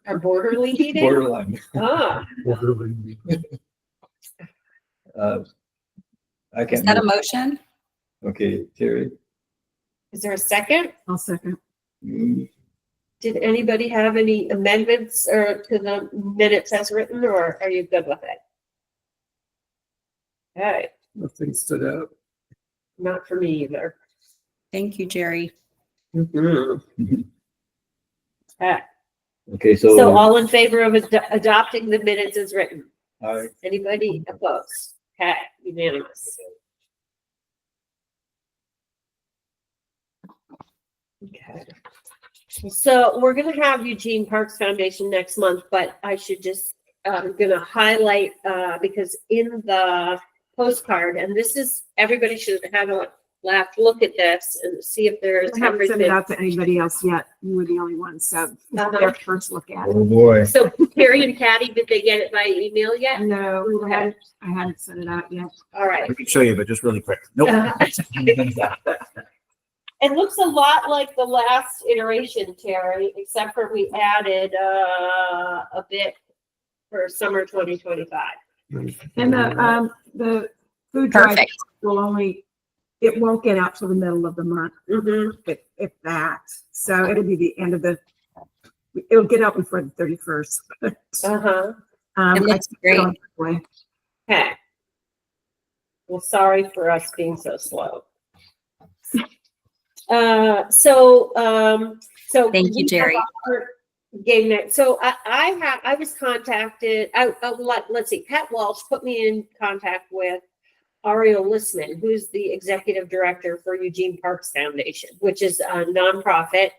Our borderly meeting? borderline. Ah, Quarterly. I Is can't. that a move. motion? Okay, Terry. is there a second? I'll second. Mm, Did anybody have any amendments or to the minutes as written, or are you good with it? Okay, Nothing stood out. not for me either. Thank you, Jerry. Okay. Okay, So so, all in favor of adopting the minutes as written? I, Anybody opposed? Okay, unanimous. Okay. So we're gonna have Eugene Parks Foundation next month, but I should just, I'm gonna highlight, because in the postcard, and this is, everybody should have a last look at this and see if there's I haven't sent it everything. out to anybody else yet. You were the only one, so their first look at it. Oh, boy. So Carrie and Patty, did they get it by email yet? No, I hadn't sent it out yet. All right. We can show you, but just really quick. Nope. It looks a lot like the last iteration, Terry, except for we added a bit for summer 2025. And the food drive Perfect. will only, it won't get out till the middle of the month, Mm-hmm. if that. So it'll be the end of it'll get out before the 31st. Uh-huh. It looks great. Okay. Well, sorry for us being so slow. So Thank you, we have Jerry. our game night. So I was contacted, let's see, Pat Walsh put me in contact with Ariel Listman, who's the executive director for Eugene Parks Foundation, which is a nonprofit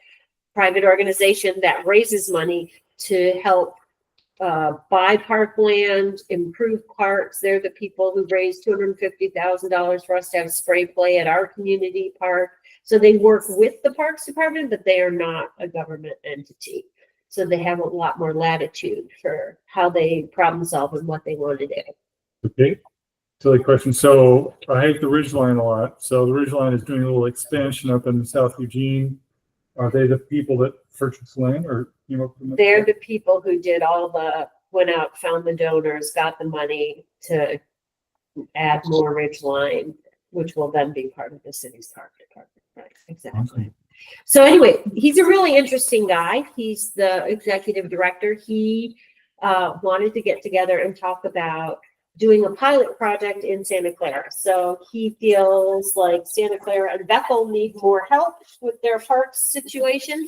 private organization that raises money to help buy parkland, improve parks. They're the people who raised $250,000 for us to have spray play at our community park. So they work with the Parks Department, but they are not a government entity. So they have a lot more latitude for how they problem solve and what they want to do. Okay. Silly question. So I hate the Ridgeline a lot. So the Ridgeline is doing a little expansion up in South Eugene. Are they the people that purchased land or came up with the? They're the people who did went out, found the donors, got the money to add more Ridgeline, which will then be part of the city's park department. Right, exactly. So anyway, he's a really interesting guy. He's the executive director. He wanted to get together and talk about doing a pilot project in Santa Clara. So he feels like Santa Clara and Bethel need more help with their parks situation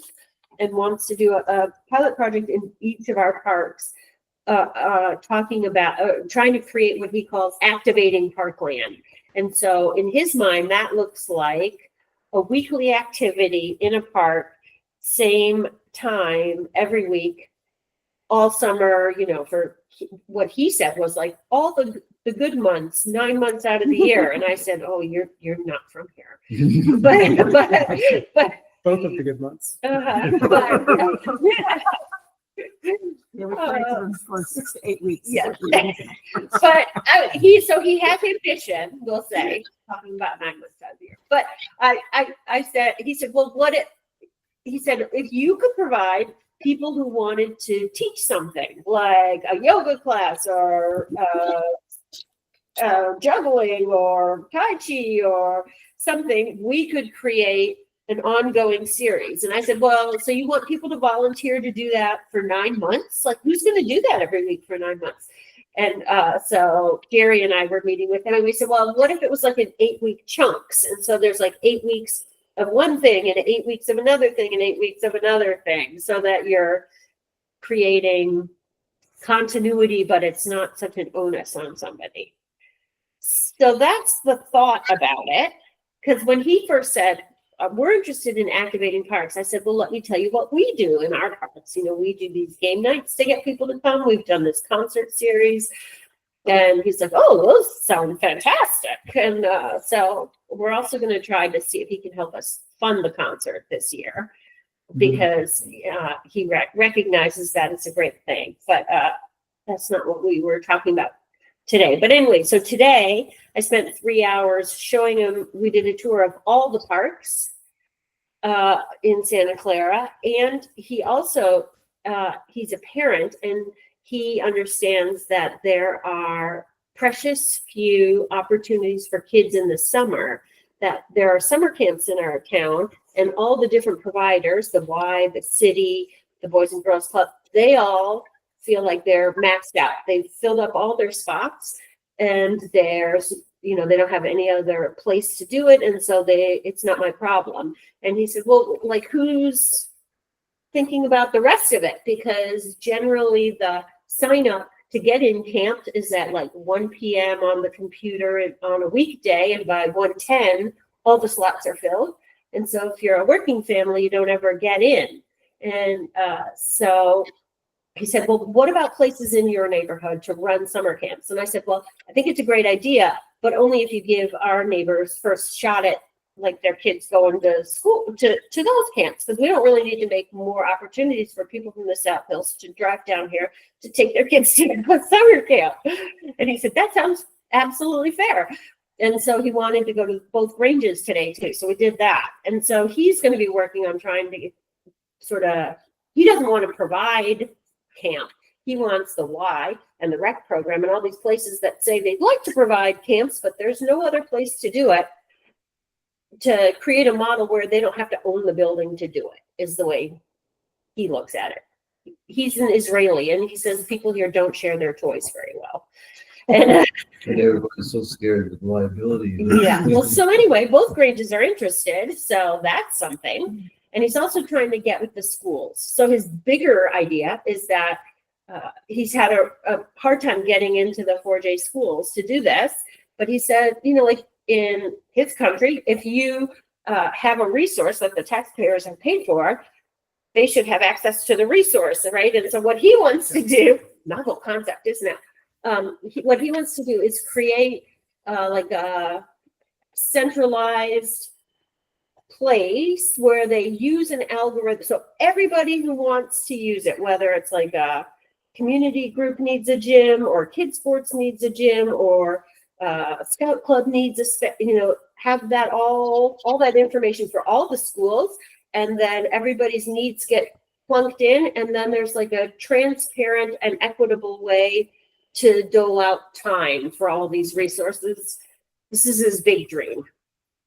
and wants to do a pilot project in each of our parks, talking about trying to create what he calls activating parkland. And so in his mind, that looks like a weekly activity in a park, same time every week, all summer, for what he said was like all the good months, 9 months out of the year. And I said, oh, you're not from here. but Both of the good months. Yeah, we tried them for 6 to 8 weeks. Yeah. But he has ambition, we'll say, talking about 9 months out of the year. But he said, well, he said, if you could provide people who wanted to teach something like a yoga class or juggling or Tai Chi or something, we could create an ongoing series. And I said, well, so you want people to volunteer to do that for 9 months? Like, who's going to do that every week for 9 months? And so Gary and I were meeting with him and we said, well, what if it was like an 8-week chunks? And so there's like 8 weeks of one thing and 8 weeks of another thing and 8 weeks of another thing, so that you're creating continuity, but it's not such an onus on somebody. So that's the thought about it. Because when he first said, we're interested in activating parks, I said, well, let me tell you what we do in our parks. You know, we do these game nights to get people to come. We've done this concert series. And he's like, oh, those sound fantastic. And so we're also going to try to see if he can help us fund the concert this year, because he recognizes that it's a great thing. But that's not what we were talking about today. But anyway, so today I spent 3 hours showing him. We did a tour of all the parks in Santa Clara. And he also, he's a parent, and he understands that there are precious few opportunities for kids in the summer, that there are summer camps in our town, and all the different providers, the Y, the city, the Boys and Girls Club, they all feel like they're maxed out. They've filled up all their spots, and there's, you know, they don't have any other place to do it. And so it's not my problem. And he said, well, like, who's thinking about the rest of it? Because generally the sign up to get in camp is at like 1 p.m. on the computer on a weekday, and by 1:10 all the slots are filled. And so if you're a working family, you don't ever get in. And so he said, well, what about places in your neighborhood to run summer camps? And I said, well, I think it's a great idea, but only if you give our neighbors first shot at like their kids going to school, to those camps, because we don't really need to make more opportunities for people from the South Hills to drive down here to take their kids to a summer camp. And he said, that sounds absolutely fair. And so he wanted to go to both ranges today too. So we did that. And so he's going to be working on trying to sort of, he doesn't want to provide camp. He wants the Y and the rec program and all these places that say they'd like to provide camps, but there's no other place to do it, to create a model where they don't have to own the building to do it, is the way he looks at it. He's an Israeli, and he says people here don't share their toys very well. And And everybody's so scared of liability. yeah, well, so anyway, both Granges are interested, so that's something. And he's also trying to get with the schools. So his bigger idea is that he's had a hard time getting into the 4J schools to do this. But he said, you know, like in his country, if you have a resource that the taxpayers have paid for, they should have access to the resource, right? And so what he wants to do, novel concept, isn't it? What he wants to do is create like a centralized place where they use an algorithm. So everybody who wants to use it, whether it's like a community group needs a gym, or kids sports needs a gym, or Scout Club needs have that all that information for all the schools, and then everybody's needs get plunked in, and then there's like a transparent and equitable way to dole out time for all these resources. This is his big dream.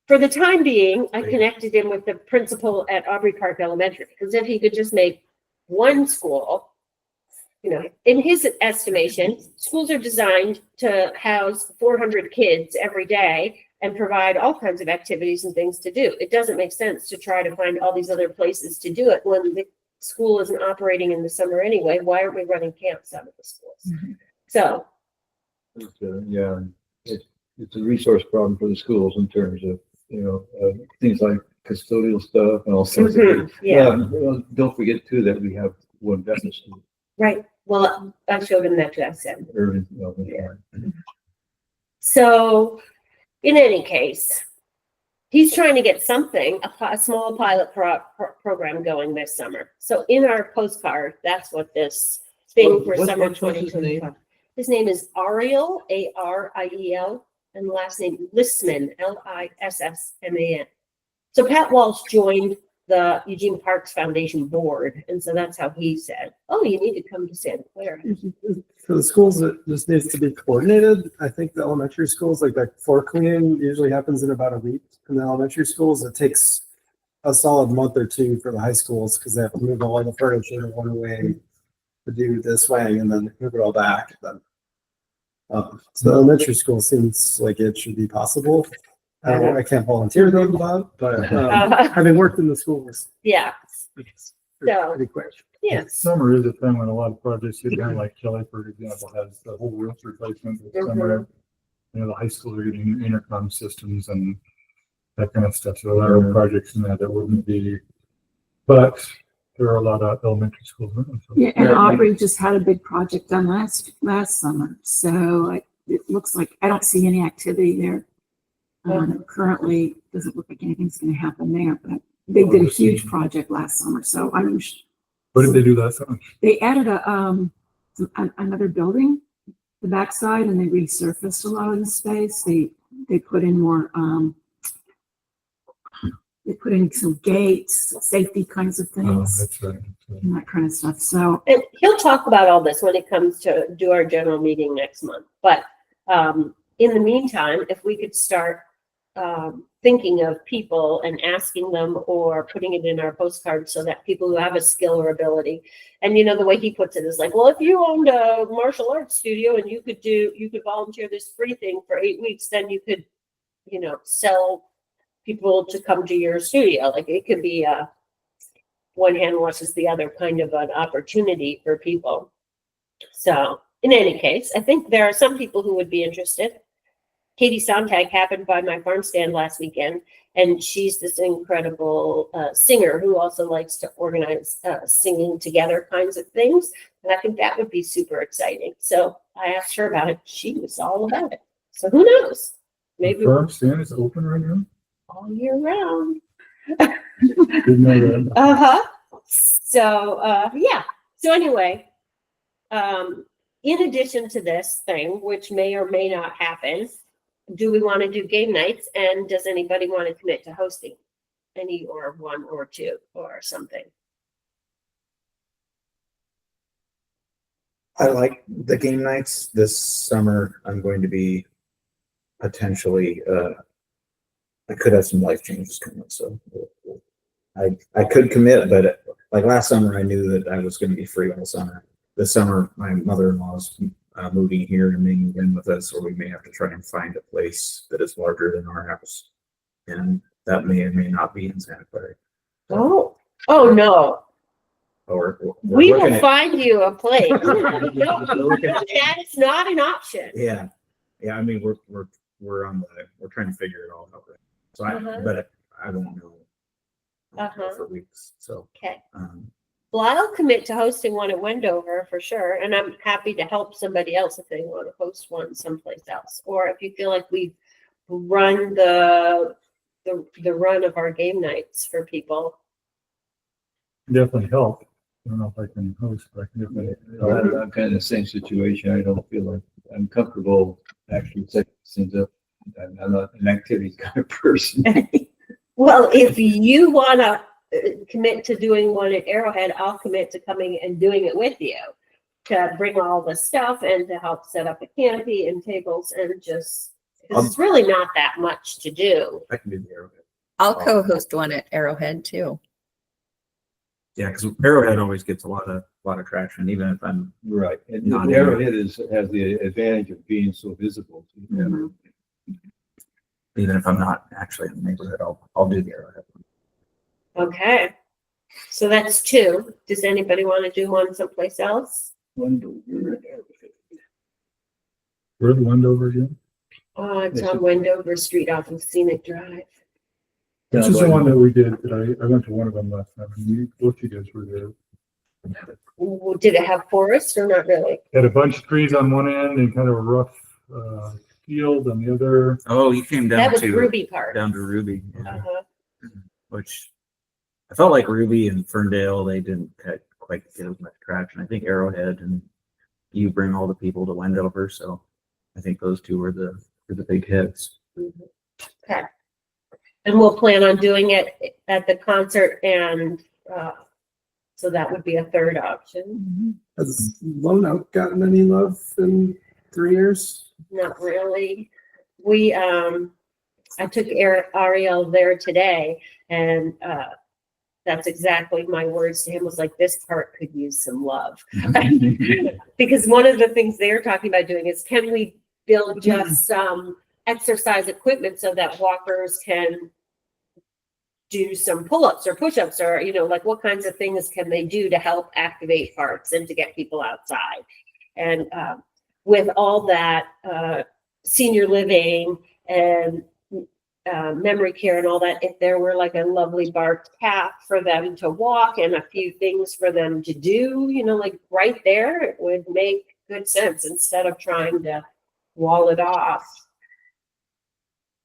For the time being, I connected him with the principal at Aubrey Park Elementary, because if he could just make one school, you know, in his estimation, schools are designed to house 400 kids every day and provide all kinds of activities and things to do. It doesn't make sense to try to find all these other places to do it when the school isn't operating in the summer anyway. Why aren't we running camps out of the schools? Mhm. So, Yeah, it's a resource problem for the schools in terms of, things like custodial stuff and all sorts of things. yeah, Well, don't forget too that we have one business school. right. Well, I showed him that too. I said. Urban, So, in any case, he's trying to get something, a small pilot program going this summer. So in our postcard, that's what this thing for summer what's his name? 2025. His name is Ariel, Ariel, and last name Lissman, Lissman. So Pat Walsh joined the Eugene Parks Foundation board, and so that's how he said, "Oh, you need to come to Santa Clara." For the schools, it just needs to be coordinated. I think the elementary schools, like that floor cleaning usually happens in about a week. In the elementary schools, it takes a solid month or two for the high schools, because they have to move all the furniture one way to do this way and then move it all back. Then, so the elementary school seems like it should be possible. I can't volunteer though, Bob, but having worked in the schools, Yeah, it's So- pretty quick. yeah. Summer is a time when a lot of projects get done, like Kelly, for example, has the whole roof replacement this summer. You know, the high schools are getting intercom systems and that kind of stuff. So there are projects in that wouldn't be, but there are a lot of elementary schools. So Yeah, and Aubrey just had a big project done last summer, so it looks like I don't see any activity there. Currently, doesn't look like anything's gonna happen there, but they did a huge project last summer, so what did they do last summer? they added another building, the backside, and they resurfaced a lot of the space. They put in more, they put in some gates, safety kinds of Oh, things, that's right. and that kind of stuff, so. And he'll talk about all this when it comes to do our general meeting next month. But in the meantime, if we could start thinking of people and asking them or putting it in our postcard so that people who have a skill or ability, and you know, the way he puts it is like, well, if you owned a martial arts studio and you could volunteer this free thing for 8 weeks, then you could, you know, sell people to come to your studio. Like it could be one hand washes the other kind of an opportunity for people. So in any case, I think there are some people who would be interested. Katie Sontag happened by my farm stand last weekend, and she's this incredible singer who also likes to organize singing together kinds of things. And I think that would be super exciting. So I asked her about it. She was all about it. So who knows? Maybe Farm stand is open right now? all year round. Didn't know that. Uh-huh. So, yeah. So anyway, in addition to this thing, which may or may not happen, do we want to do game nights? And does anybody want to commit to hosting any or one or two or something? I like the game nights. This summer, I'm going to be potentially, I could have some life changes coming, so I could commit, but like last summer, I knew that I was going to be free all summer. This summer, my mother-in-law's moving here and moving in with us, or we may have to try and find a place that is larger than our house, and that may or may not be in Santa Clara. Oh no. Or We looking will at- find you a place. No, looking at- that is not an option. Yeah, I mean, we're on we're trying to figure it all out. Right? So but I won't know for weeks. So Okay. Well, I'll commit to hosting one at Wendover for sure, and I'm happy to help somebody else if they want to host one someplace else. Or if you feel like we've run the run of our game nights for people. Definitely help. I don't know if I can host, but I can definitely. I'm kind of the same situation. I don't feel like I'm comfortable actually setting things up. I'm not an activity kind of person. Well, if you want to commit to doing one at Arrowhead, I'll commit to coming and doing it with you to bring all the stuff and to help set up a canopy and tables and just, 'cause it's really not that much to do. I can do the Arrowhead. I'll co-host one at Arrowhead too. Yeah, because Arrowhead always gets a lot of traction, even if I'm Right. And Not Arrowhead has the advantage of being so visible. even if I'm not actually in the neighborhood. I'll do the Arrowhead. Okay. So that's two. Does anybody want to do one someplace else? Where's Wendover again? It's on Wendover Street off of Scenic Drive. This is the one that we did, that I went to one of them last time, and both you guys were there. Did it have forest or not really? Had a bunch of trees on one end and kind of a rough field on the other. Oh, you came That down was to Ruby Park. down to Ruby, yeah. Uh-huh. Which I felt like Ruby and Ferndale, they didn't quite get as much traction. I think Arrowhead and you bring all the people to Wendover, so I think those two were the big hits. Okay. And we'll plan on doing it at the concert, and so that would be a third option. Has Lone Oak gotten any love in 3 years? Not really. We I took Ariel there today, and that's exactly my words to him, was like, this part could use some love. Because one of the things they're talking about doing is, can we build just some exercise equipment so that walkers can do some pull-ups or push-ups, or, you know, like what kinds of things can they do to help activate parks and to get people outside. And with all that senior living and memory care and all that, if there were like a lovely barked path for them to walk and a few things for them to do, you know, like right there, it would make good sense instead of trying to wall it off.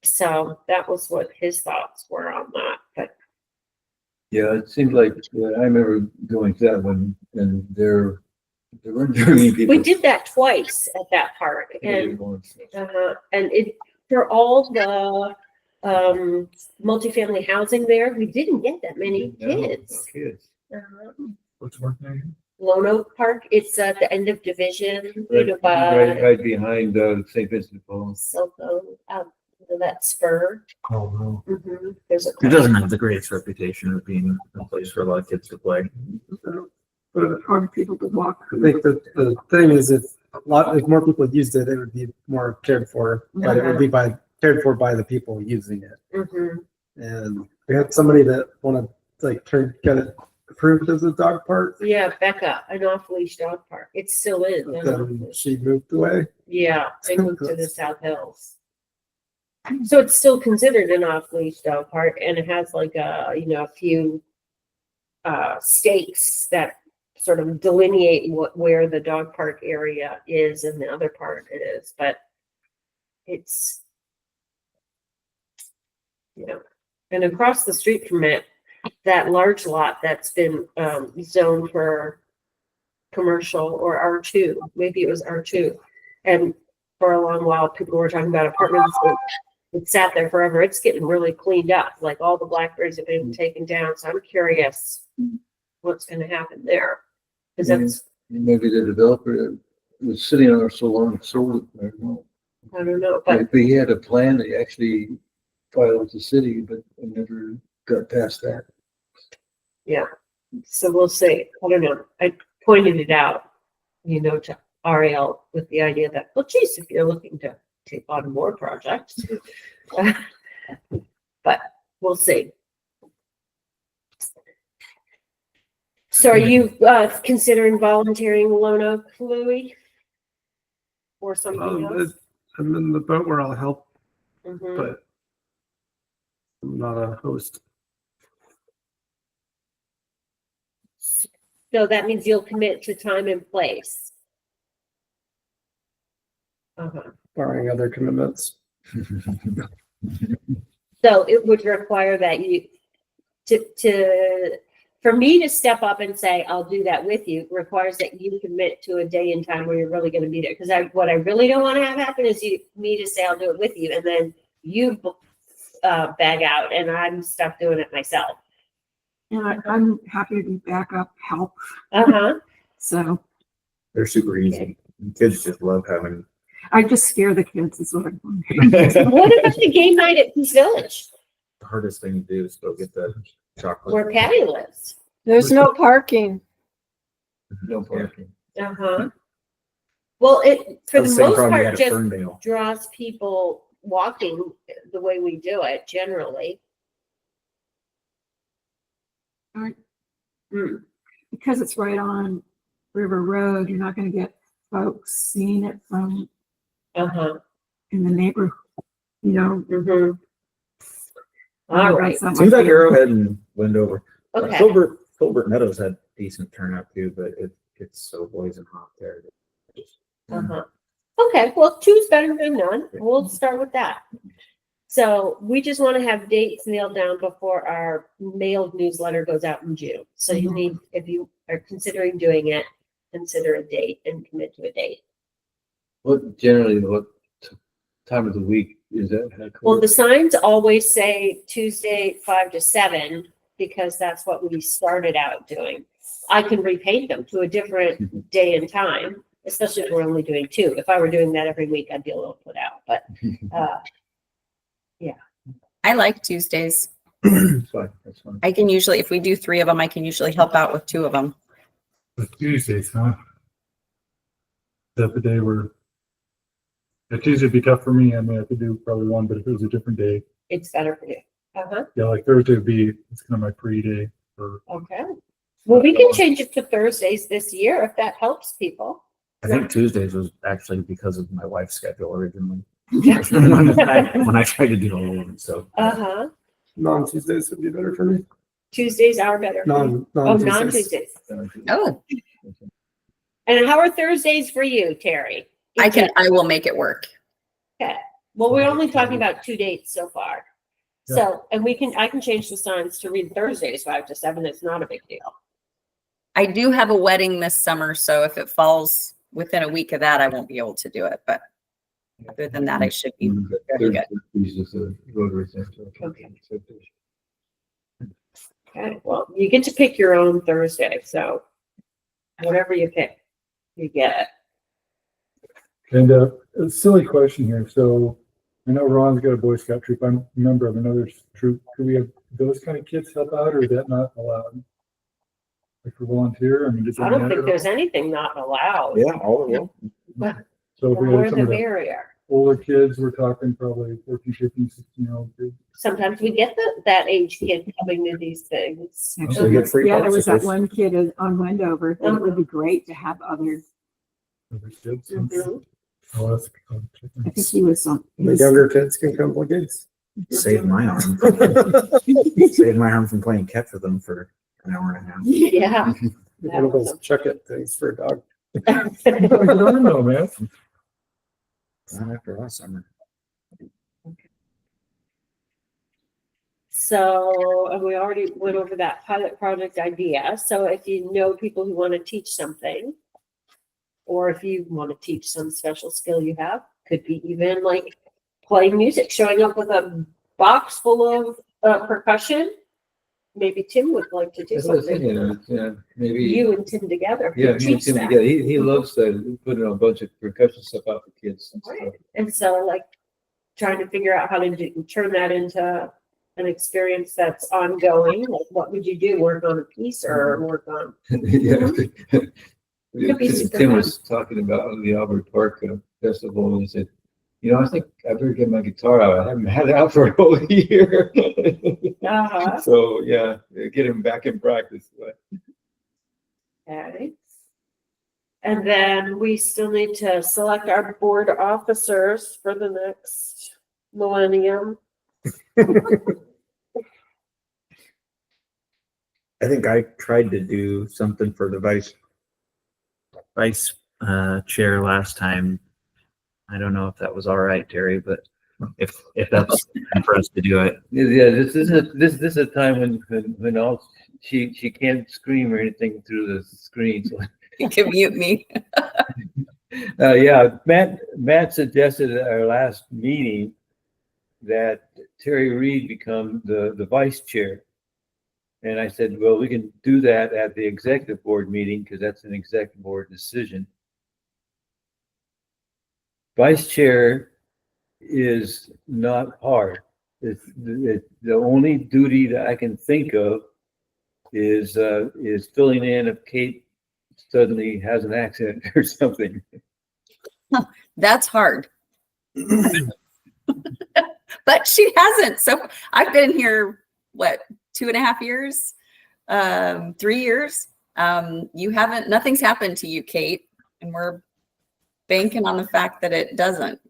So that was what his thoughts were on that. But Yeah, it seemed like, I remember going to that one and there weren't very many people. we did that twice at that park, and it for all the multifamily housing there, we didn't get that many kids. Kids. What's work name? Lone Oak Park, it's at the end of Division, you Right, know, by right behind St. Vincent de Paul. cell phone, that spur. Oh, no. There's a. It doesn't have the greatest reputation of being a place for a lot of kids to play. Or people to walk. I think the thing is, if more people used it, it would be more cared for, but it would be cared for by the people using it. Mhm. And we had somebody that wanted to get it approved as a dog park. Yeah, Becca, an off-leash dog park. It still is. But then she moved away. Yeah, they moved to the South Hills. So it's still considered an off-leash dog park, and it has like a few stakes that sort of delineate where the dog park area is and the other part it is, but it's, you know, and across the street from it, that large lot that's been zoned for commercial or R2, maybe it was R2, and for a long while people were talking about apartments. It sat there forever. It's getting really cleaned up. Like all the blackberries have been taken down. So I'm curious what's going to happen there. Because that's, Maybe the developer was sitting on it so long, and sold it. I don't know. I don't know, but But he had a plan to actually file with the city, but it never got past that. so we'll see. I don't know. I pointed it out, you know, to Ariel with the idea that, well, geez, if you're looking to take on more projects, but we'll see. So are you considering volunteering Lone Oak, Louis? Or something else? I'm in the boat where I'll help, Mhm. but I'm not a host. So that means you'll commit to time and place. Uh-huh. Barring other commitments. So it would require that you, for me to step up and say, I'll do that with you, requires that you commit to a day and time where you're really going to be there. Because what I really don't want to have happen is me to say, I'll do it with you. And then you bag out and I'm stuck doing it myself. And I'm happy to be backup help. Uh-huh. So They're super easy. Kids just love having. I just scare the kids is what I'm doing. What about the game night at Peace Village The hardest thing to do is go get the chocolate. where Patty lives? There's no parking. No parking. Uh-huh. Well, it, for the That's same most problem we part, had at just Ferndale. draws people walking the way we do it generally. Hmm. Because it's right on River Road, you're not going to get folks seeing it from Uh-huh. in the neighborhood, you know. Mm-hmm. All right. something Seems like that. Arrowhead and Wendover. Okay. Filbert Meadows had decent turnout too, but it gets so blazing hot there. Uh-huh. Okay, well, two's better than none. We'll start with that. So we just want to have dates nailed down before our mailed newsletter goes out in June. So you need, if you are considering doing it, consider a date and commit to a date. What time of the week is that? Well, the signs always say Tuesday, 5 to 7, because that's what we started out doing. I can repaint them to a different day and time, especially if we're only doing 2. If I were doing that every week, I'd be a little put out, but, I like Tuesdays. That's fine, that's fine. I can usually, if we do 3 of them, I can usually help out with 2 of them. The Tuesdays, huh? Is that the day where Tuesday'd be tough for me. I mean, I could do probably one, but if it was a different day, It's better for you. Uh-huh, yeah, like Thursday would be, it's kind of my free day for, okay. Well, we can change it to Thursdays this year if that helps people. I think Tuesdays was actually because of my wife's schedule originally. when I tried to do the whole one, so. Uh-huh. Non-Tuesdays would be better for me. Tuesdays are better. for you. Oh, Non-Tuesdays. non-Tuesdays. Oh, And how are Thursdays for you, Terry? I will make it work. Well, we're only talking about 2 dates so far. So, and I can change the signs to read Thursdays 5 to 7. It's not a big deal. I do have a wedding this summer, so if it falls within a week of that, I won't be able to do it, but other than that, I should be very good. Is a Rotary Center. Okay. Okay, well, you get to pick your own Thursday, so whatever you pick, you get and a silly question here. So I know Ron's got a Boy Scout troop. I'm a member of another troop. Do we have those kind of kids help out, or is that not allowed? Like for volunteer? I mean, does it. it I don't matter? think there's anything not allowed. Yeah, all of them. So The if we more have some the of the merrier. older kids, we're talking probably 14, 15, 16-year-old kids. Sometimes we get that age kid coming to these things. So you get free Yeah, there was that popsicles. one kid on Wendover. That it would be great to have other, Other kids. Mhm. Oh, that's, I think he was on. he The was- younger kids can come play games. Save my arm. Save my arm from playing catch with them for an hour and a half. Yeah. One of those check it things for a dog. I don't know, man. Not after last summer. So, and we already went over that pilot project idea. So if you know people who want to teach something, or if you want to teach some special skill you have, could be even like playing music, showing up with a box full of percussion. Maybe Tim would like to do That's what I was something. thinking, yeah, maybe. You and Tim together. Yeah, could me and teach Tim that. together. He loves putting a bunch of percussion stuff out for kids and stuff. Right. And so like trying to figure out how to turn that into an experience that's ongoing. Like what would you do? Work on a piece or work on? Yeah. Could be super Tim fun. was talking about the Albert Park Festival and he said, I think I better get my guitar out. I haven't had it out for a whole year. Uh-huh. So yeah, get him back in practice. Okay. And then we still need to select our board officers for the next millennium. I think I tried to do something for the vice chair last time. I don't know if that was all right, Terry, but if that's time for us to do it. Yeah, this is a time when all she can't scream or anything through the screen. So You can mute me. yeah, Matt suggested at our last meeting that Terry Reed become the vice chair. And I said, well, we can do that at the executive board meeting because that's an executive board decision. Vice chair is not hard. The only duty that I can think of is filling in if Kate suddenly has an accident or something. That's hard. But she hasn't. So I've been here, 2.5 years, 3 years. Nothing's happened to you, Kate. And we're banking on the fact that it doesn't.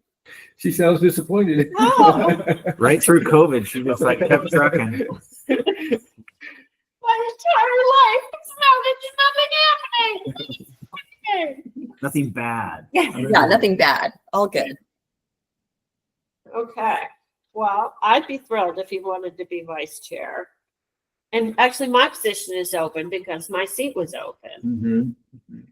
She sounds disappointed. Oh. Right through COVID, she just like kept trucking. My entire life, it's nothing happening. Nothing bad. Yeah, nothing bad. All good. Okay, well, I'd be thrilled if you wanted to be vice chair. And actually, my position is open because my seat was open. Mhm.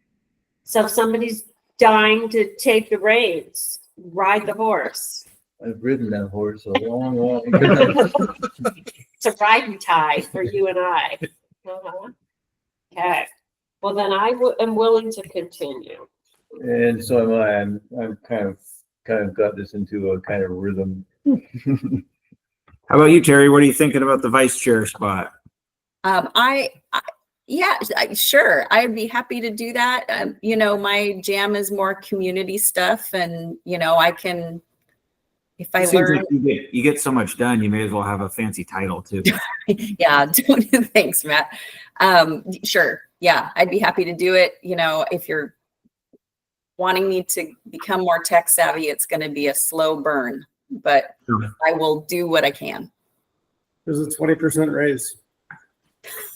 So if somebody's dying to take the reins, ride the horse. I've ridden that horse a long time. It's a riding tie for you and I. Uh-huh. Okay, well then am willing to continue. And so am I. I'm kind of got this into a kind of rhythm. How about you, Terry? What are you thinking about the vice chair spot? I Yeah, sure. I'd be happy to do that. My jam is more community stuff, and I can, if I It seems learn. like you get so much done, you may as well have a fancy title too. Yeah, thanks, Matt. Sure. Yeah, I'd be happy to do it. If you're wanting me to become more tech savvy, it's going to be a slow burn, but Sure. I will do what I can. There's a 20% raise.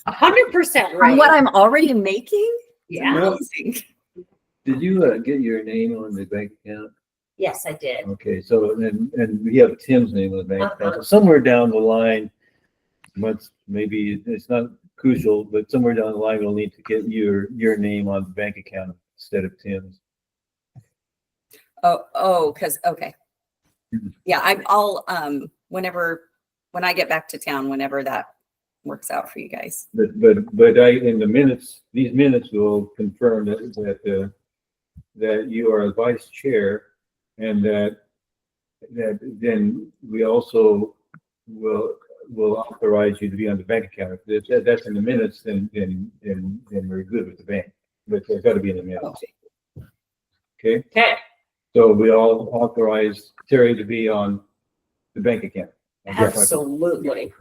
100% From right. what I'm already making? Yeah. Amazing. Did you get your name on the bank account? Yes, I did. Okay, so, and we have Tim's name on the bank account. So somewhere down the line, maybe it's not crucial, but somewhere down the line, we'll need to get your name on the bank account instead of Tim's. Okay. Yeah, I'll when I get back to town, whenever that works out for you guys. But in the minutes, these minutes will confirm that you are a vice chair, and that then we also will authorize you to be on the bank account. If that's in the minutes, then we're good with the bank. But it's got to be in the minutes. Okay. Okay. So we all authorize Terry to be on the bank account. Absolutely.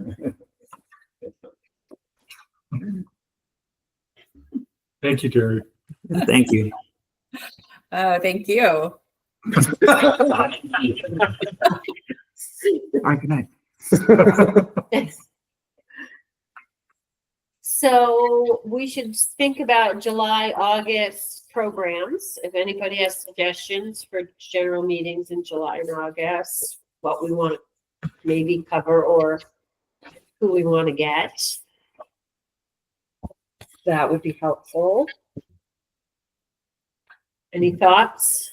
Thank you, Terry. Thank you. Oh, thank you. All right, good night. So we should think about July, August programs. If anybody has suggestions for general meetings in July and August, what we want to maybe cover or who we want to get, that would be helpful. Any thoughts?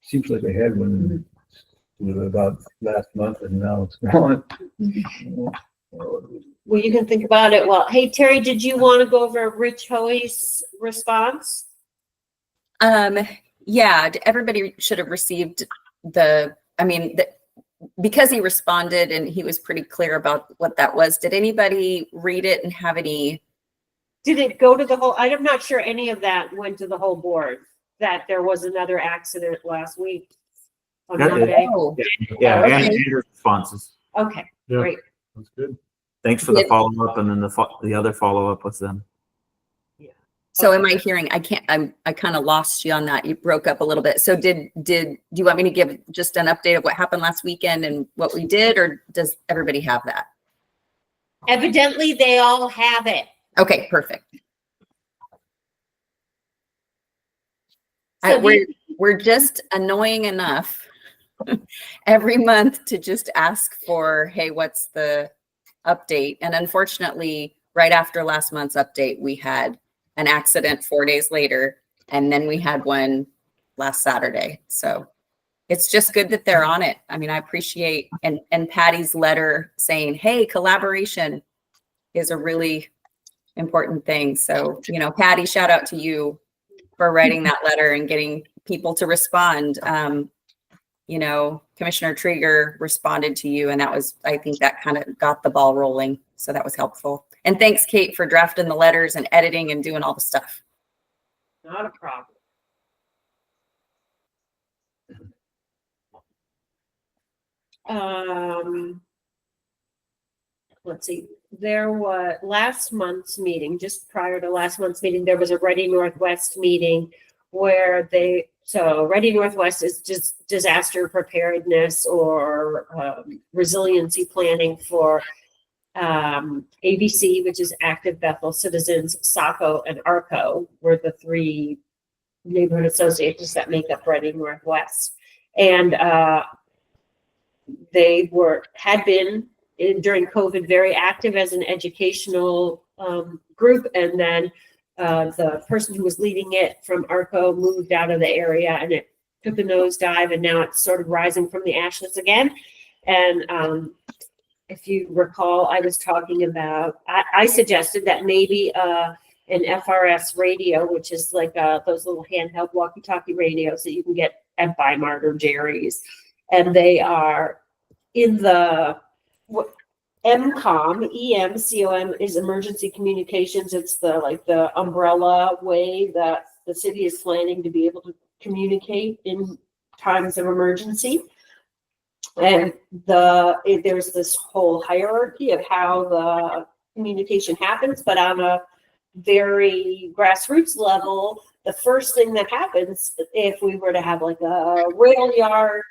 Seems like I had one about last month, and now it's gone. Well, you can think about it. Well, hey, Terry, did you want to go over Rich Hoey's response? Yeah, everybody should have received because he responded and he was pretty clear about what that was. Did anybody read it and have any? Did it go to the whole? I'm not sure any of that went to the whole board, that there was another accident last week on That- Monday. Oh, Yeah, Okay. and your responses. Okay, Yeah, great. that's good. Thanks for the Did- follow-up, and then the other follow-up with them. so am I hearing? I kind of lost you on that. You broke up a little bit. So do you want me to give just an update of what happened last weekend and what we did, or does everybody have that? Evidently, they all have it. Okay, perfect. So We're just annoying enough every month to just ask for, hey, what's the update? And unfortunately, right after last month's update, we had an accident 4 days later, and then we had one last Saturday. So it's just good that they're on it. I mean, I appreciate and Patty's letter saying, hey, collaboration is a really important thing. So, Patty, shout out to you for writing that letter and getting people to respond. Commissioner Trigger responded to you, and I think that kind of got the ball rolling. So that was helpful. And thanks, Kate, for drafting the letters and editing and doing all the stuff. Not a problem. Let's see, there was last month's meeting, just prior to last month's meeting, there was a Ready Northwest meeting where Ready Northwest is just disaster preparedness or resiliency planning for ABC, which is Active Bethel Citizens, SACO, and ARCO were the three neighborhood associations that make up Ready Northwest. And they had been during COVID very active as an educational group. And then the person who was leading it from ARCO moved out of the area, and it took a nosedive, and now it's sort of rising from the ashes again. And if you recall, I was talking about, I suggested that maybe an FRS radio, which is like those little handheld walkie-talkie radios that you can get at Bi-Mart or Jerry's. And they are in the EMCOM, EMCOM is emergency communications. It's the umbrella way that the city is planning to be able to communicate in times of emergency. And there's this whole hierarchy of how the communication happens, but on a very grassroots level, the first thing that happens if we were to have like a rail yard,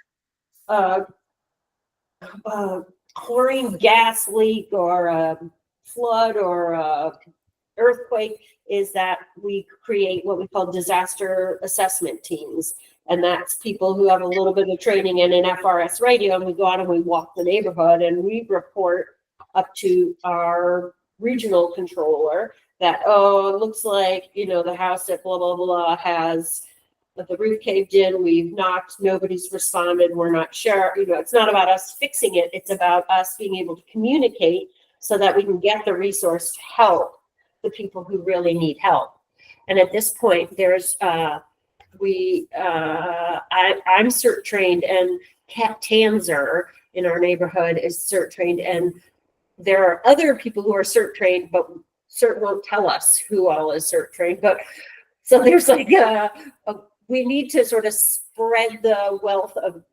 chlorine gas leak or a flood or a earthquake, is that we create what we call disaster assessment teams. And that's people who have a little bit of training in an FRS radio, and we go out and we walk the neighborhood and we report up to our regional controller that, oh, it looks like, the house at blah, blah, blah has the roof caved in, we've knocked, nobody's responded, we're not sure. It's not about us fixing it. It's about us being able to communicate so that we can get the resource to help the people who really need help. And at this point, there's, I'm CERT trained, and Kat Tanzer in our neighborhood is CERT trained. And there are other people who are CERT trained, but CERT won't tell us who all is CERT trained. But so there's we need to sort of spread the wealth of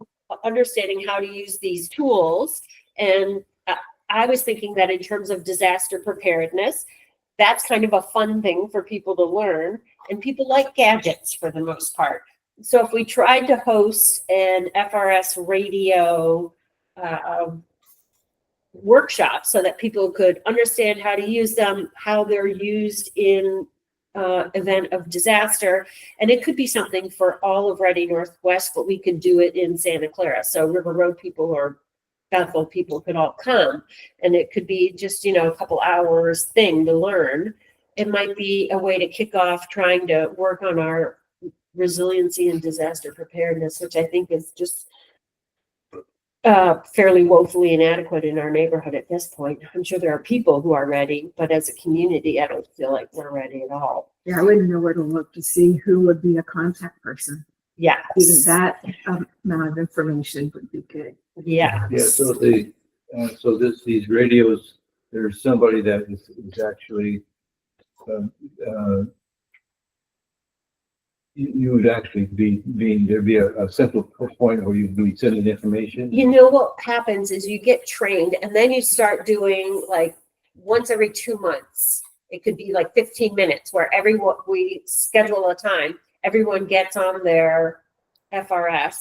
understanding how to use these tools. And I was thinking that in terms of disaster preparedness, that's kind of a fun thing for people to learn. And people like gadgets for the most part. So if we tried to host an FRS radio workshop so that people could understand how to use them, how they're used in event of disaster. And it could be something for all of Reading Northwest, but we could do it in Santa Clara. So River Road people or Bethel people could all come, and it could be just, a couple hours thing to learn. It might be a way to kick off trying to work on our resiliency and disaster preparedness, which I think is just fairly woefully inadequate in our neighborhood at this point. I'm sure there are people who are ready, but as a community, I don't feel like we're ready at all. Yeah, I wouldn't know where to look to see who would be a contact person. Yeah. Even that amount of information would be good. Yeah. Yeah, so these radios, there's somebody that is actually, you would actually there'd be a central point where you'd be sending information. What happens is you get trained, and then you start doing like once every 2 months. It could be like 15 minutes where we schedule a time. Everyone gets on their FRS.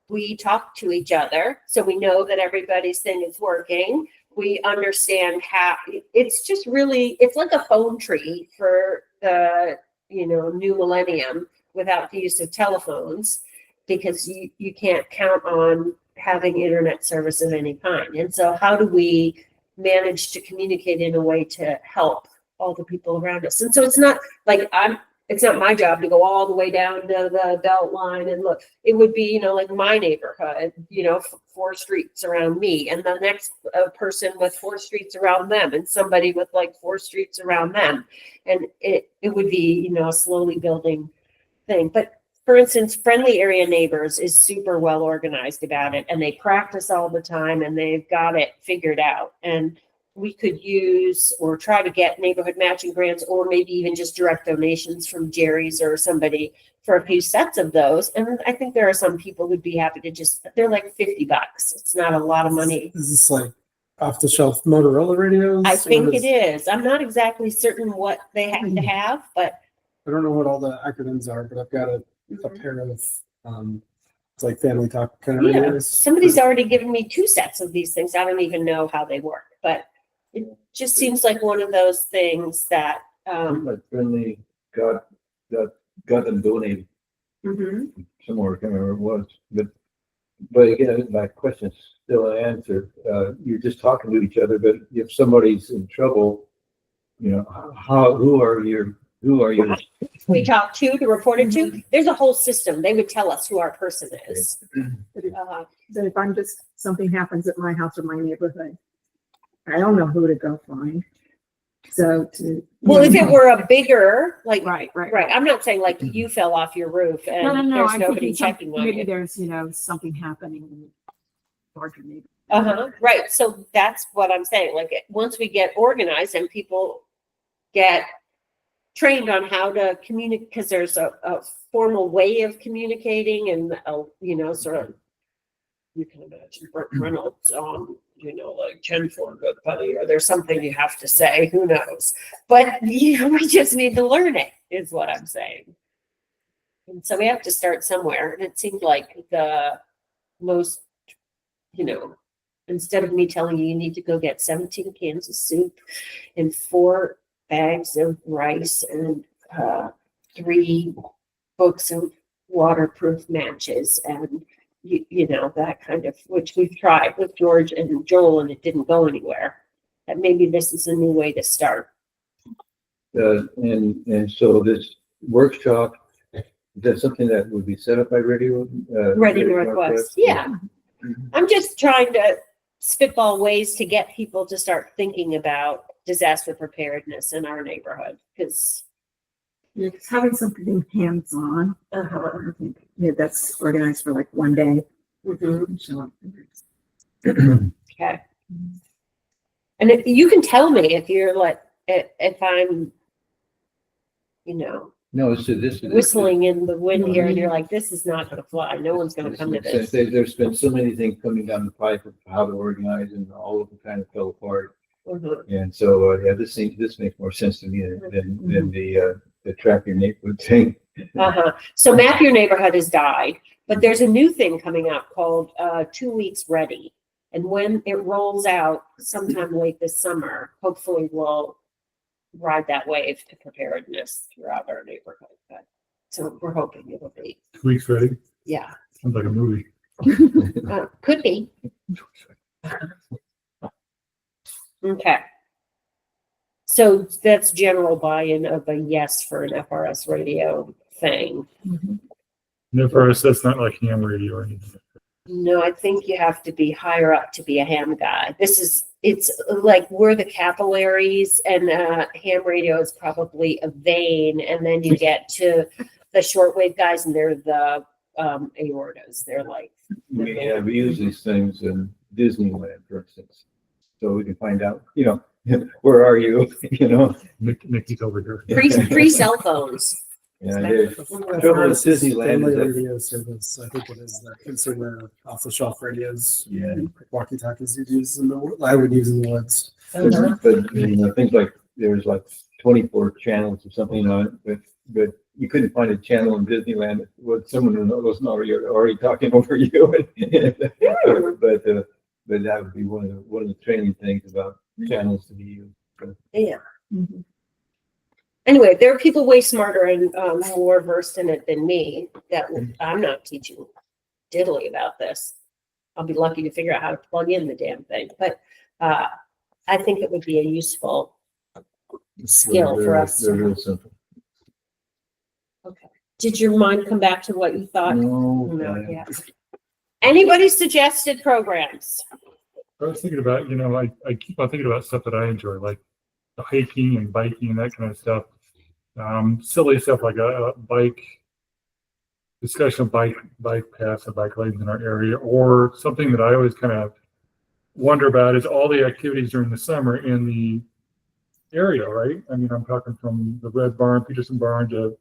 We talk to each other, so we know that everybody's thing is working. We understand how it's just really, it's like a phone tree for the, new millennium without the use of telephones, because you can't count on having internet service of any kind. And so how do we manage to communicate in a way to help all the people around us? And so it's not like it's not my job to go all the way down to the belt line and look. It would be, like my neighborhood, 4 streets around me, and the next person with 4 streets around them, and somebody with like 4 streets around them. And it would be, a slowly building thing. But for instance, Friendly Area Neighbors is super well organized about it, and they practice all the time, and they've got it figured out. And we could use or try to get neighborhood matching grants, or maybe even just direct donations from Jerry's or somebody for a few sets of those. And I think there are some people who'd be happy to they're like $50. It's not a lot of money. Is this like off the shelf Motorola radios? I think it is. I'm not exactly certain what they have to have, but I don't know what all the acronyms are, but I've got a pair of it's like family talk kind of radios. Somebody's already given me 2 sets of these things. I don't even know how they work, but it just seems like one of those things that My friendly got them donated somewhere, I can't remember what it was. But again, my question's still unanswered. You're just talking to each other, but if somebody's in trouble, who are you? we talk to report it to. There's a whole system. They would tell us who our person is. But if something happens at my house or my neighborhood, I don't know who to go find. So if it were a bigger, like, right. I'm not saying like you fell off your roof and No. there's I'm nobody thinking checking on maybe you. there's, something happening in the larger neighborhood. Right. So that's what I'm saying. Like, once we get organized and people get trained on how to communicate, because there's a formal way of communicating and, sort of, you can imagine Burt Reynolds on, like 10 for good buddy, or there's something you have to say, who knows? But we just need to learn it, is what I'm saying. And so we have to start somewhere. And it seemed like the most, instead of me telling you need to go get 17 cans of soup and 4 bags of rice and 3 books of waterproof matches and that kind of, which we've tried with George and Joel and it didn't go anywhere. That maybe this is a new way to start. And so this workshop, is that something that would be set up by Radio? Ready Northwest. Yeah. I'm just trying to spitball ways to get people to start thinking about disaster preparedness in our neighborhood, because It's having something hands-on. I think that's organized for like one day. So, okay. And if you can tell me if you're like, if I'm, No, so this is. whistling in the wind here and you're like, this is not going to fly. No one's going to come to this. There's been so many things coming down the pipe of how to organize and all of them kind of fell apart. And so, this makes more sense to me than the track your neighborhood thing. So Map Your Neighborhood has died, but there's a new thing coming out called 2 Weeks Ready. And when it rolls out sometime late this summer, hopefully we'll ride that wave to preparedness throughout our neighborhood. But, so we're hoping it'll be. 2 weeks ready. Yeah, Sounds like a movie. could be. Okay. So that's general buy-in of a yes for an FRS radio thing. And for us, that's not like ham radio or anything. No, I think you have to be higher up to be a ham guy. It's like we're the capillaries and ham radio is probably a vein. And then you get to the shortwave guys and they're the aortas. They're like. We use these things in Disneyland, for instance. So we can find out, where are you, Nikki's over here. Pre cell phones. Yeah, Trouble with Disneyland family is that- radio service. I think it is the consumer off-the-shelf radios. Yeah. Walkie-talkies you'd use I would use in the woods. But things like there's like 24 channels or something on it, but you couldn't find a channel in Disneyland with someone who was already talking over you. but that would be one of the training things about channels to be used. Yeah. Anyway, there are people way smarter and more versed in it than me that I'm not teaching diddly about this. I'll be lucky to figure out how to plug in the damn thing. But I think it would be a useful skill for us. They're real simple. Okay. Did your mind come back to what you thought? No, Yeah. Anybody suggested programs? I was thinking about, I keep on thinking about stuff that I enjoy, like the hiking and biking and that kind of stuff. Silly stuff like a bike discussion of bike paths and bike lanes in our area, or something that I always kind of wonder about is all the activities during the summer in the area, right? I mean, I'm talking from the Red Barn, Peterson Barn to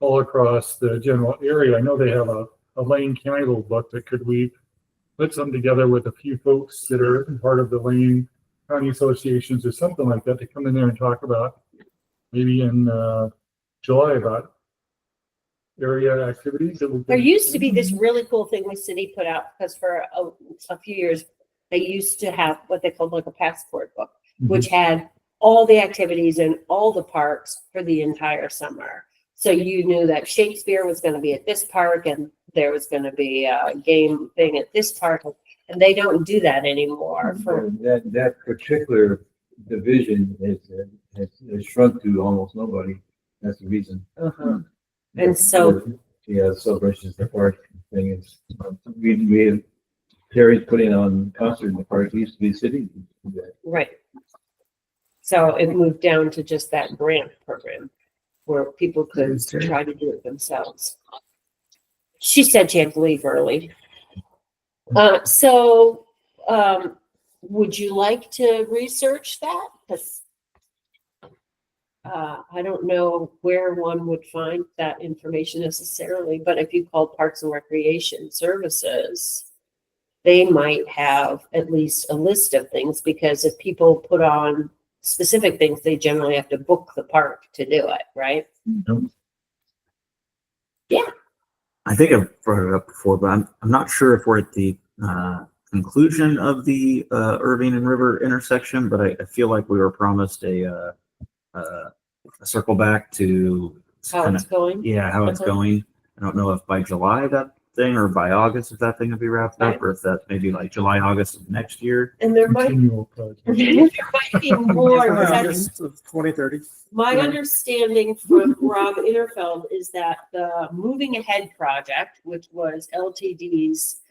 all across the general area. I know they have a Lane County little book that could we put some together with a few folks that are part of the Lane County associations or something like that to come in there and talk about maybe in July about area activities. There used to be this really cool thing the city put out because for a few years they used to have what they called like a passport book, which had all the activities in all the parks for the entire summer. So you knew that Shakespeare was going to be at this park and there was going to be a game thing at this park, and they don't do that anymore. That particular division has shrunk to almost nobody. That's the reason. And so, yeah, celebrations the park thing is we have Terry's putting on concert in the park. It used to be city. right. So it moved down to just that grant program where people could try to do it themselves. She said she had to leave early. So would you like to research that? Because I don't know where one would find that information necessarily, but if you call Parks and Recreation Services, they might have at least a list of things, because if people put on specific things, they generally have to book the park to do it, right? I think I've brought it up before, but I'm not sure if we're at the conclusion of the Irving and River intersection, but I feel like we were promised a circle back to How kind it's of, going. yeah, how it's Okay. going. I don't know if by July that thing, or by August if that thing will be wrapped up, Right. or if that's maybe like July, August of next year. And there might, Continual project. there might be more. That's- August of 2030. My Yeah. understanding from Rob Interfeld is that the Moving Ahead project, which was LTD's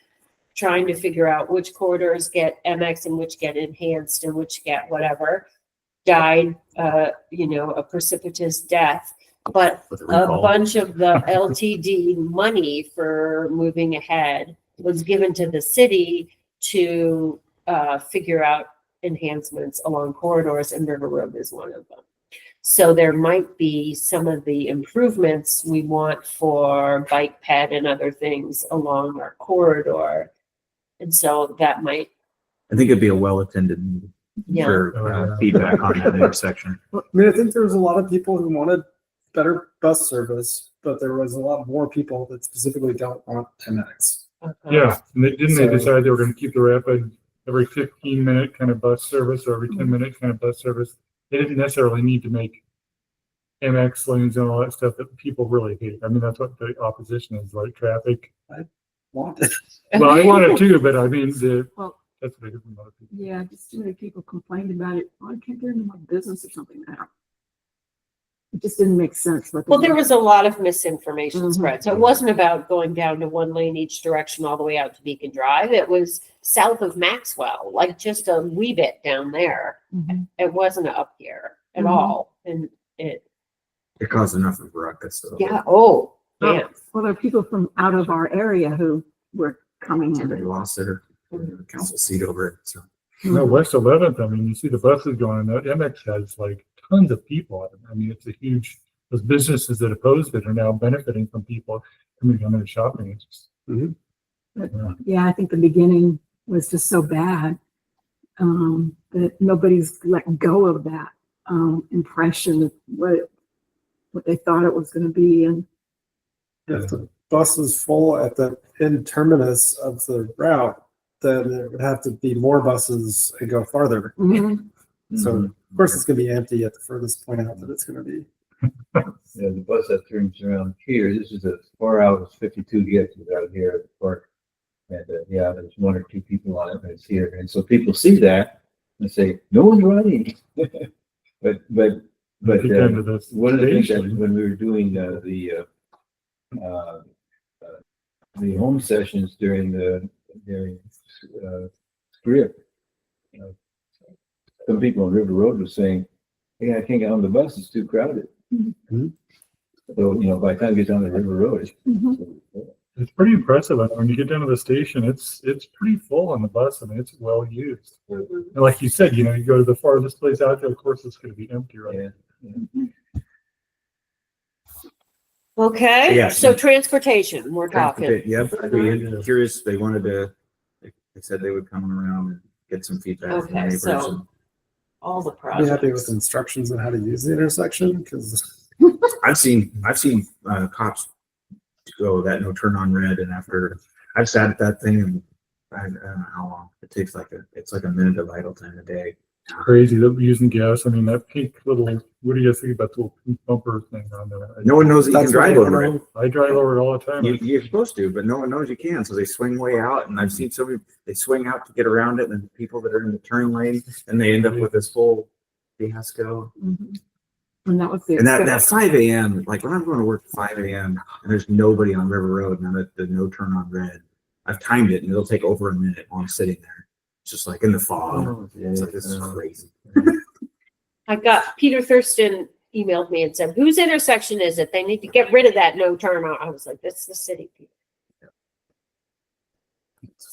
trying to figure out which corridors get MX and which get enhanced and which get whatever, died, a precipitous death. But With the a recall. bunch of the LTD money for Moving Ahead was given to the city to figure out enhancements along corridors, and River Road is one of them. So there might be some of the improvements we want for bike ped and other things along our corridor. And so that might, I think it'd be a well-attended meeting yeah. for feedback on that intersection. I mean, I think there was a lot of people who wanted better bus service, but there was a lot more people that specifically don't want MX. Yeah, and didn't they So- decide they were gonna keep the rapid every 15-minute kind of bus service, or every 10-minute kind of bus service? They didn't necessarily need to make MX lanes and all that stuff that people really hate. I mean, that's what the opposition is, like traffic. Want it. Well, I want it too, but I mean, Well, that's what I hear from other people. yeah, just too many people complained about it. Oh, I can't get into my business or something now. It just didn't make sense. Well, there was a lot of misinformation Mhm. spread. So it wasn't about going down to one lane each direction all the way out to Beacon Drive. It was south of Maxwell, like just a wee bit down there. Mhm. It wasn't up here at Mhm. all. And it, It caused enough of a ruckus. Though. yeah, oh, man. Well, there are people from out of our area who were coming So they in. lost their council seat over it. So No, West 11th, I mean, you see the buses going, that MX has like tons of people. I mean, it's a huge, those businesses that opposed it are now benefiting from people coming down there shopping. It's just, Yeah, I think the beginning was just so bad that nobody's let go of that impression of what they thought it was going to be. And If the bus is full at the end terminus of the route, then there would have to be more buses and go farther. So of course it's gonna be empty at the furthest point out that it's gonna be. Yeah, the bus that turns around here, this is a 4 hours, 52 gets out here at the park. And yeah, there's one or two people on it, and it's here. And so people see that and say, no one's riding. but if you come to this one of the things that station, when we were doing the home sessions during Strip, some people on River Road were saying, "Hey, I can't get on the bus; it's too crowded." Mhm. So by the time you get down the River Road, it's pretty impressive. I mean, when you get down to the station, it's pretty full on the bus. I mean, it's well used. And like you said, you go to the farthest place out there, of course, it's going to be empty, right? yeah. Okay, Yeah. so transportation, we're talking. Yep. I'd be curious. They wanted to. They said they would come around and get some feedback from Okay, neighbors. so- and All the Be happy with projects. instructions on how to use the intersection, because I've seen cops go that no turn on red, and after I've sat at that thing, and I don't know how long it takes. It's like a minute of idle time a day. Crazy that we're using gas. I mean, that pink little, what do you guys think about the little pink bumper thing on there? No one knows that you can that's drive what over it. I drive over it all the time. You're supposed to, but no one knows you can. So they swing way out, and I've seen so many. They swing out to get around it, and then people that are in the turn lane, and they end up with this whole fiasco. Mhm. And that was the And that 5 a.m. like when I'm going to work at 5 a.m. and there's nobody on River Road, and I'm at the no turn on red. I've timed it, and it'll take over a minute while I'm sitting there, just like in the fog. It's like this is crazy. I got Peter Thurston emailed me and said, whose intersection is it? They need to get rid of that no turn on. I was like, this is the city.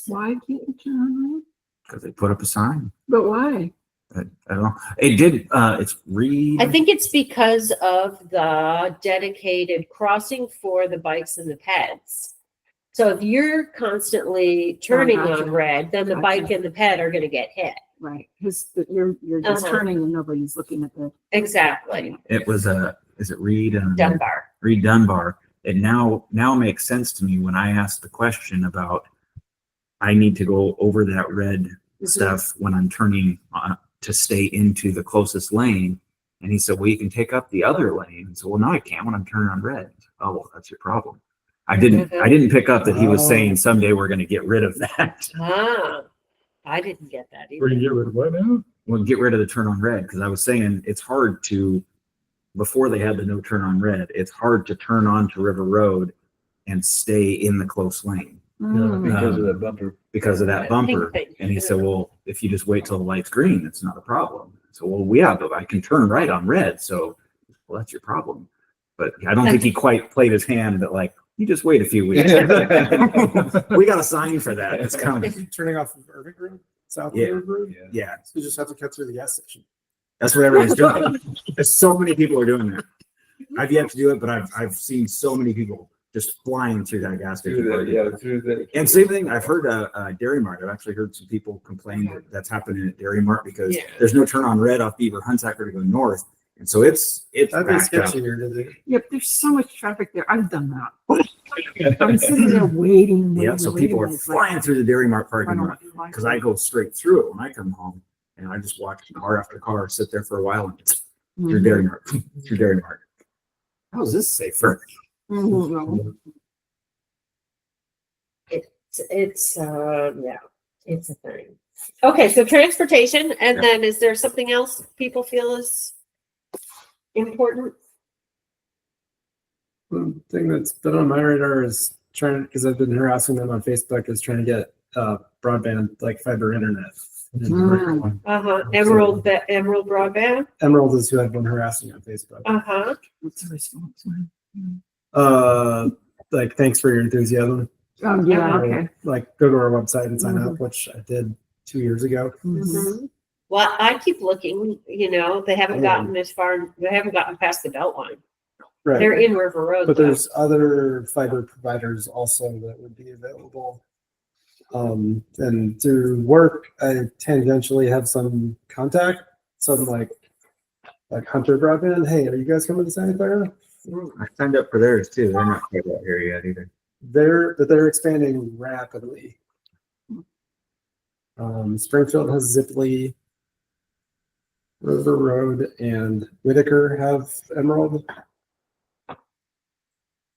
Why can't you turn Because they put up a sign. But why? I don't know. It did, it's Reed. I think it's because of the dedicated crossing for the bikes and the peds. So if you're constantly turning gotcha. on red, then the Gotcha. bike and the ped are gonna get hit. Right, because you're just Uh-huh. turning and nobody's looking at the. Exactly. It was is it Reed? Dunbar. Reed Dunbar. It now makes sense to me when I asked the question about I need to go over that red stuff when I'm turning to stay into the closest lane. And he said, well, you can take up the other lane. So, well, no, I can't when I'm turning on red. Oh, well, that's your problem. I didn't pick up that he was saying someday we're going to get rid of that. Ah, I didn't get that Where either. you get rid of what now? Well, get rid of the turn on red. Cause I was saying it's hard to, before they had the no turn on red, it's hard to turn on to River Road and stay in the close lane Mm. Because of the bumper. because of that Pink bumper. thing. And he said, well, if you just wait till the light's green, it's not a problem. So, well, yeah, but I can turn right on red. So, well, that's your problem. But I don't think he quite played his hand that like, you just wait a few weeks. We got a sign for that. It's coming. Turning off of Irving Road, South Yeah. Irving Road. Yeah, So you just have to cut through the gas station. that's what everyone's doing. There's so many people are doing that. I've yet to do it, but I've seen so many people just flying through that gas station. Through the. And same thing, I've heard Dairy Mart. I've actually heard some people complain that that's happening at Dairy Mart because Yeah. there's no turn on red off Beaver Hunsacker to go north. And so it's That'd be backed up. sketchier to do. Yep, there's so much traffic there. I've done that. I'm sitting there waiting. Yeah, waiting, so people are waiting. It's like, flying through the Dairy Mart I parking don't lot like because I go straight through it when I come home and I just watch car after car sit there for a while and it's through Mhm. Dairy Mart, through Dairy Mart. How is this safer? Mhm. It's yeah, it's a thing. Okay, so transportation, and then is there something else people feel is important? One thing that's been on my radar is trying, because I've been harassing them on Facebook, is trying to get broadband, like fiber internet. Mm. Emerald broadband. Emerald is who I've been harassing on Facebook. What's the response? Like, thanks for your enthusiasm. Oh, yeah, okay. Like, go to our website and sign up, which I did 2 years ago. Mhm. Well, I keep looking, they haven't gotten as far, they haven't gotten past the Beltline. They're Right. in River Road. But though. there's other fiber providers also that would be available. And through work, I tangentially have some contact, some like Hunter Broadband. Hey, are you guys coming to Santa Clara? I signed up for theirs too. They're not quite out here yet either. They're expanding rapidly. Springfield has Ziply, River Road, and Whitaker have Emerald.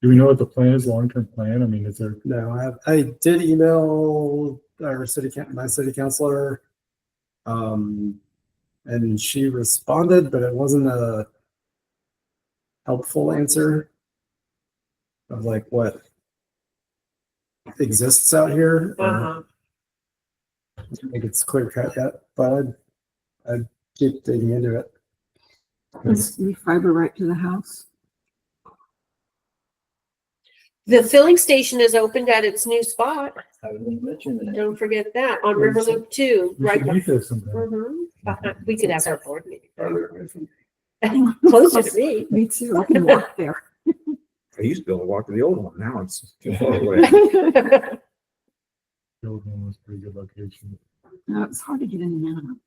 Do we know what the plan is, long-term plan? I mean, is there, No, I did email our my city councilor, and she responded, but it wasn't a helpful answer of like what exists out here. Uh-huh. I don't think it's clear cut yet, but I'd keep digging into it. Is the fiber right to the house? The filling station is opened at its new spot. I was gonna mention that. Don't forget that on River Loop 2, we right? should meet there sometime. We could have our board meeting. Closer to me. Me too. I can walk there. I used to be able to walk to the old one. Now it's too far away. The old one was a pretty good location. No, it's hard to get in and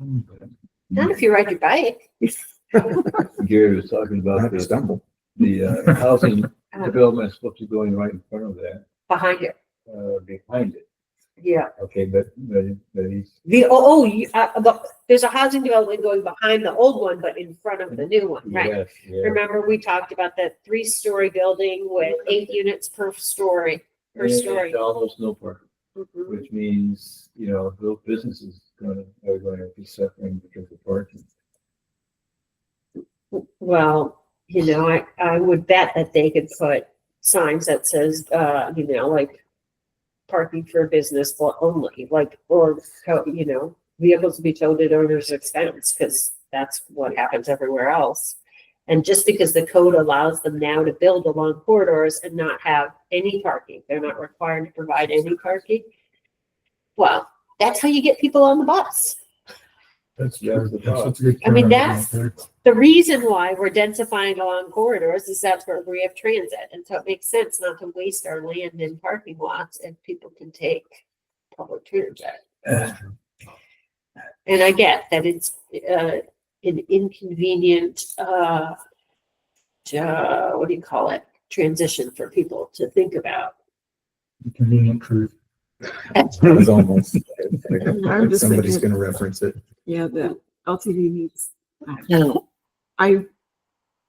out. Not if you ride your bike. Gary was talking I about have to stumble. the housing development is supposed to be going right in front of that, Behind it. behind it. Yeah. Okay, but he's, There's a housing development going behind the old one, but in front of the new one, right? yes, yeah. Remember, we talked about that 3-story building with 8 units per story, per story. And almost no parking, Mhm. which means, those businesses are going to be suffering because of parking. Well, I would bet that they could put signs that says, like parking for business for only, vehicles to be towed at owner's expense, because that's what happens everywhere else. And just because the code allows them now to build along corridors and not have any parking, they're not required to provide any parking. Well, That's how you get people on the bus. That's Yeah, true. the That's thought. such a good I mean, turnout that's- out there. The reason why we're densifying along corridors is that's where we have transit. And so it makes sense not to waste our land in parking lots and people can take public transit. And I get that it's an inconvenient, what do you call it? Transition for people to think about. Convenient truth. It was almost, I'm just somebody's thinking- gonna reference it. Yeah, the LTV needs. I've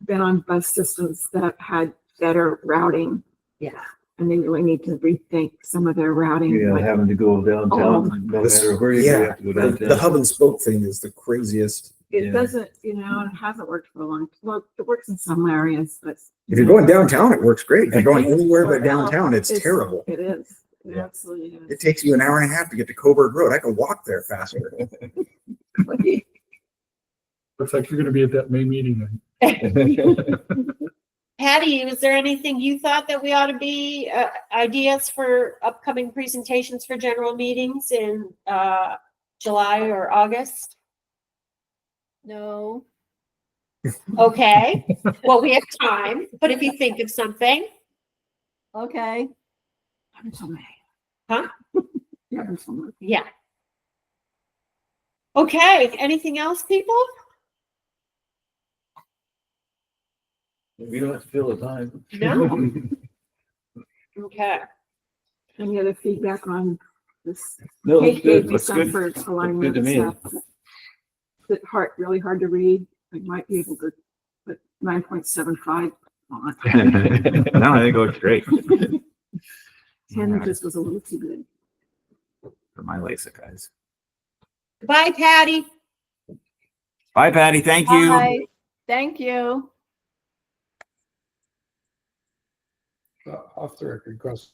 been on bus systems that had better routing, Yeah. and they really need to rethink some of their routing. Yeah, like- having to go downtown, no This- matter where you go, you Yeah, have to go the downtown. hub and spoke thing is the craziest. It Yeah. doesn't, it hasn't worked for a long, well, it works in some areas, but. If you're going downtown, it works great. If you're going anywhere but downtown, it's terrible. It is. It Yeah. absolutely It takes you an hour and a half to get to Coburg Road. I can walk there faster. is. Looks like you're gonna be at that May meeting then. Patty, was there anything you thought that we ought to be, ideas for upcoming presentations for general meetings in, July or August? No, Okay, well, we have time, but if you think of something, okay. Until May. Huh? Yeah, until May. yeah. Okay, anything else, people? We don't have to fill the time. No? Okay. Any other feedback on this? No, Kate it's gave good. me Looks some good. for alignment to me. stuff. It's really hard to read. I might be able to put 9.75 on. No, I think it looks great 10 just was a little too good. for my LASIK eyes. Bye, Patty. Bye, Patty. Thank Bye. Thank you. Off the record, question.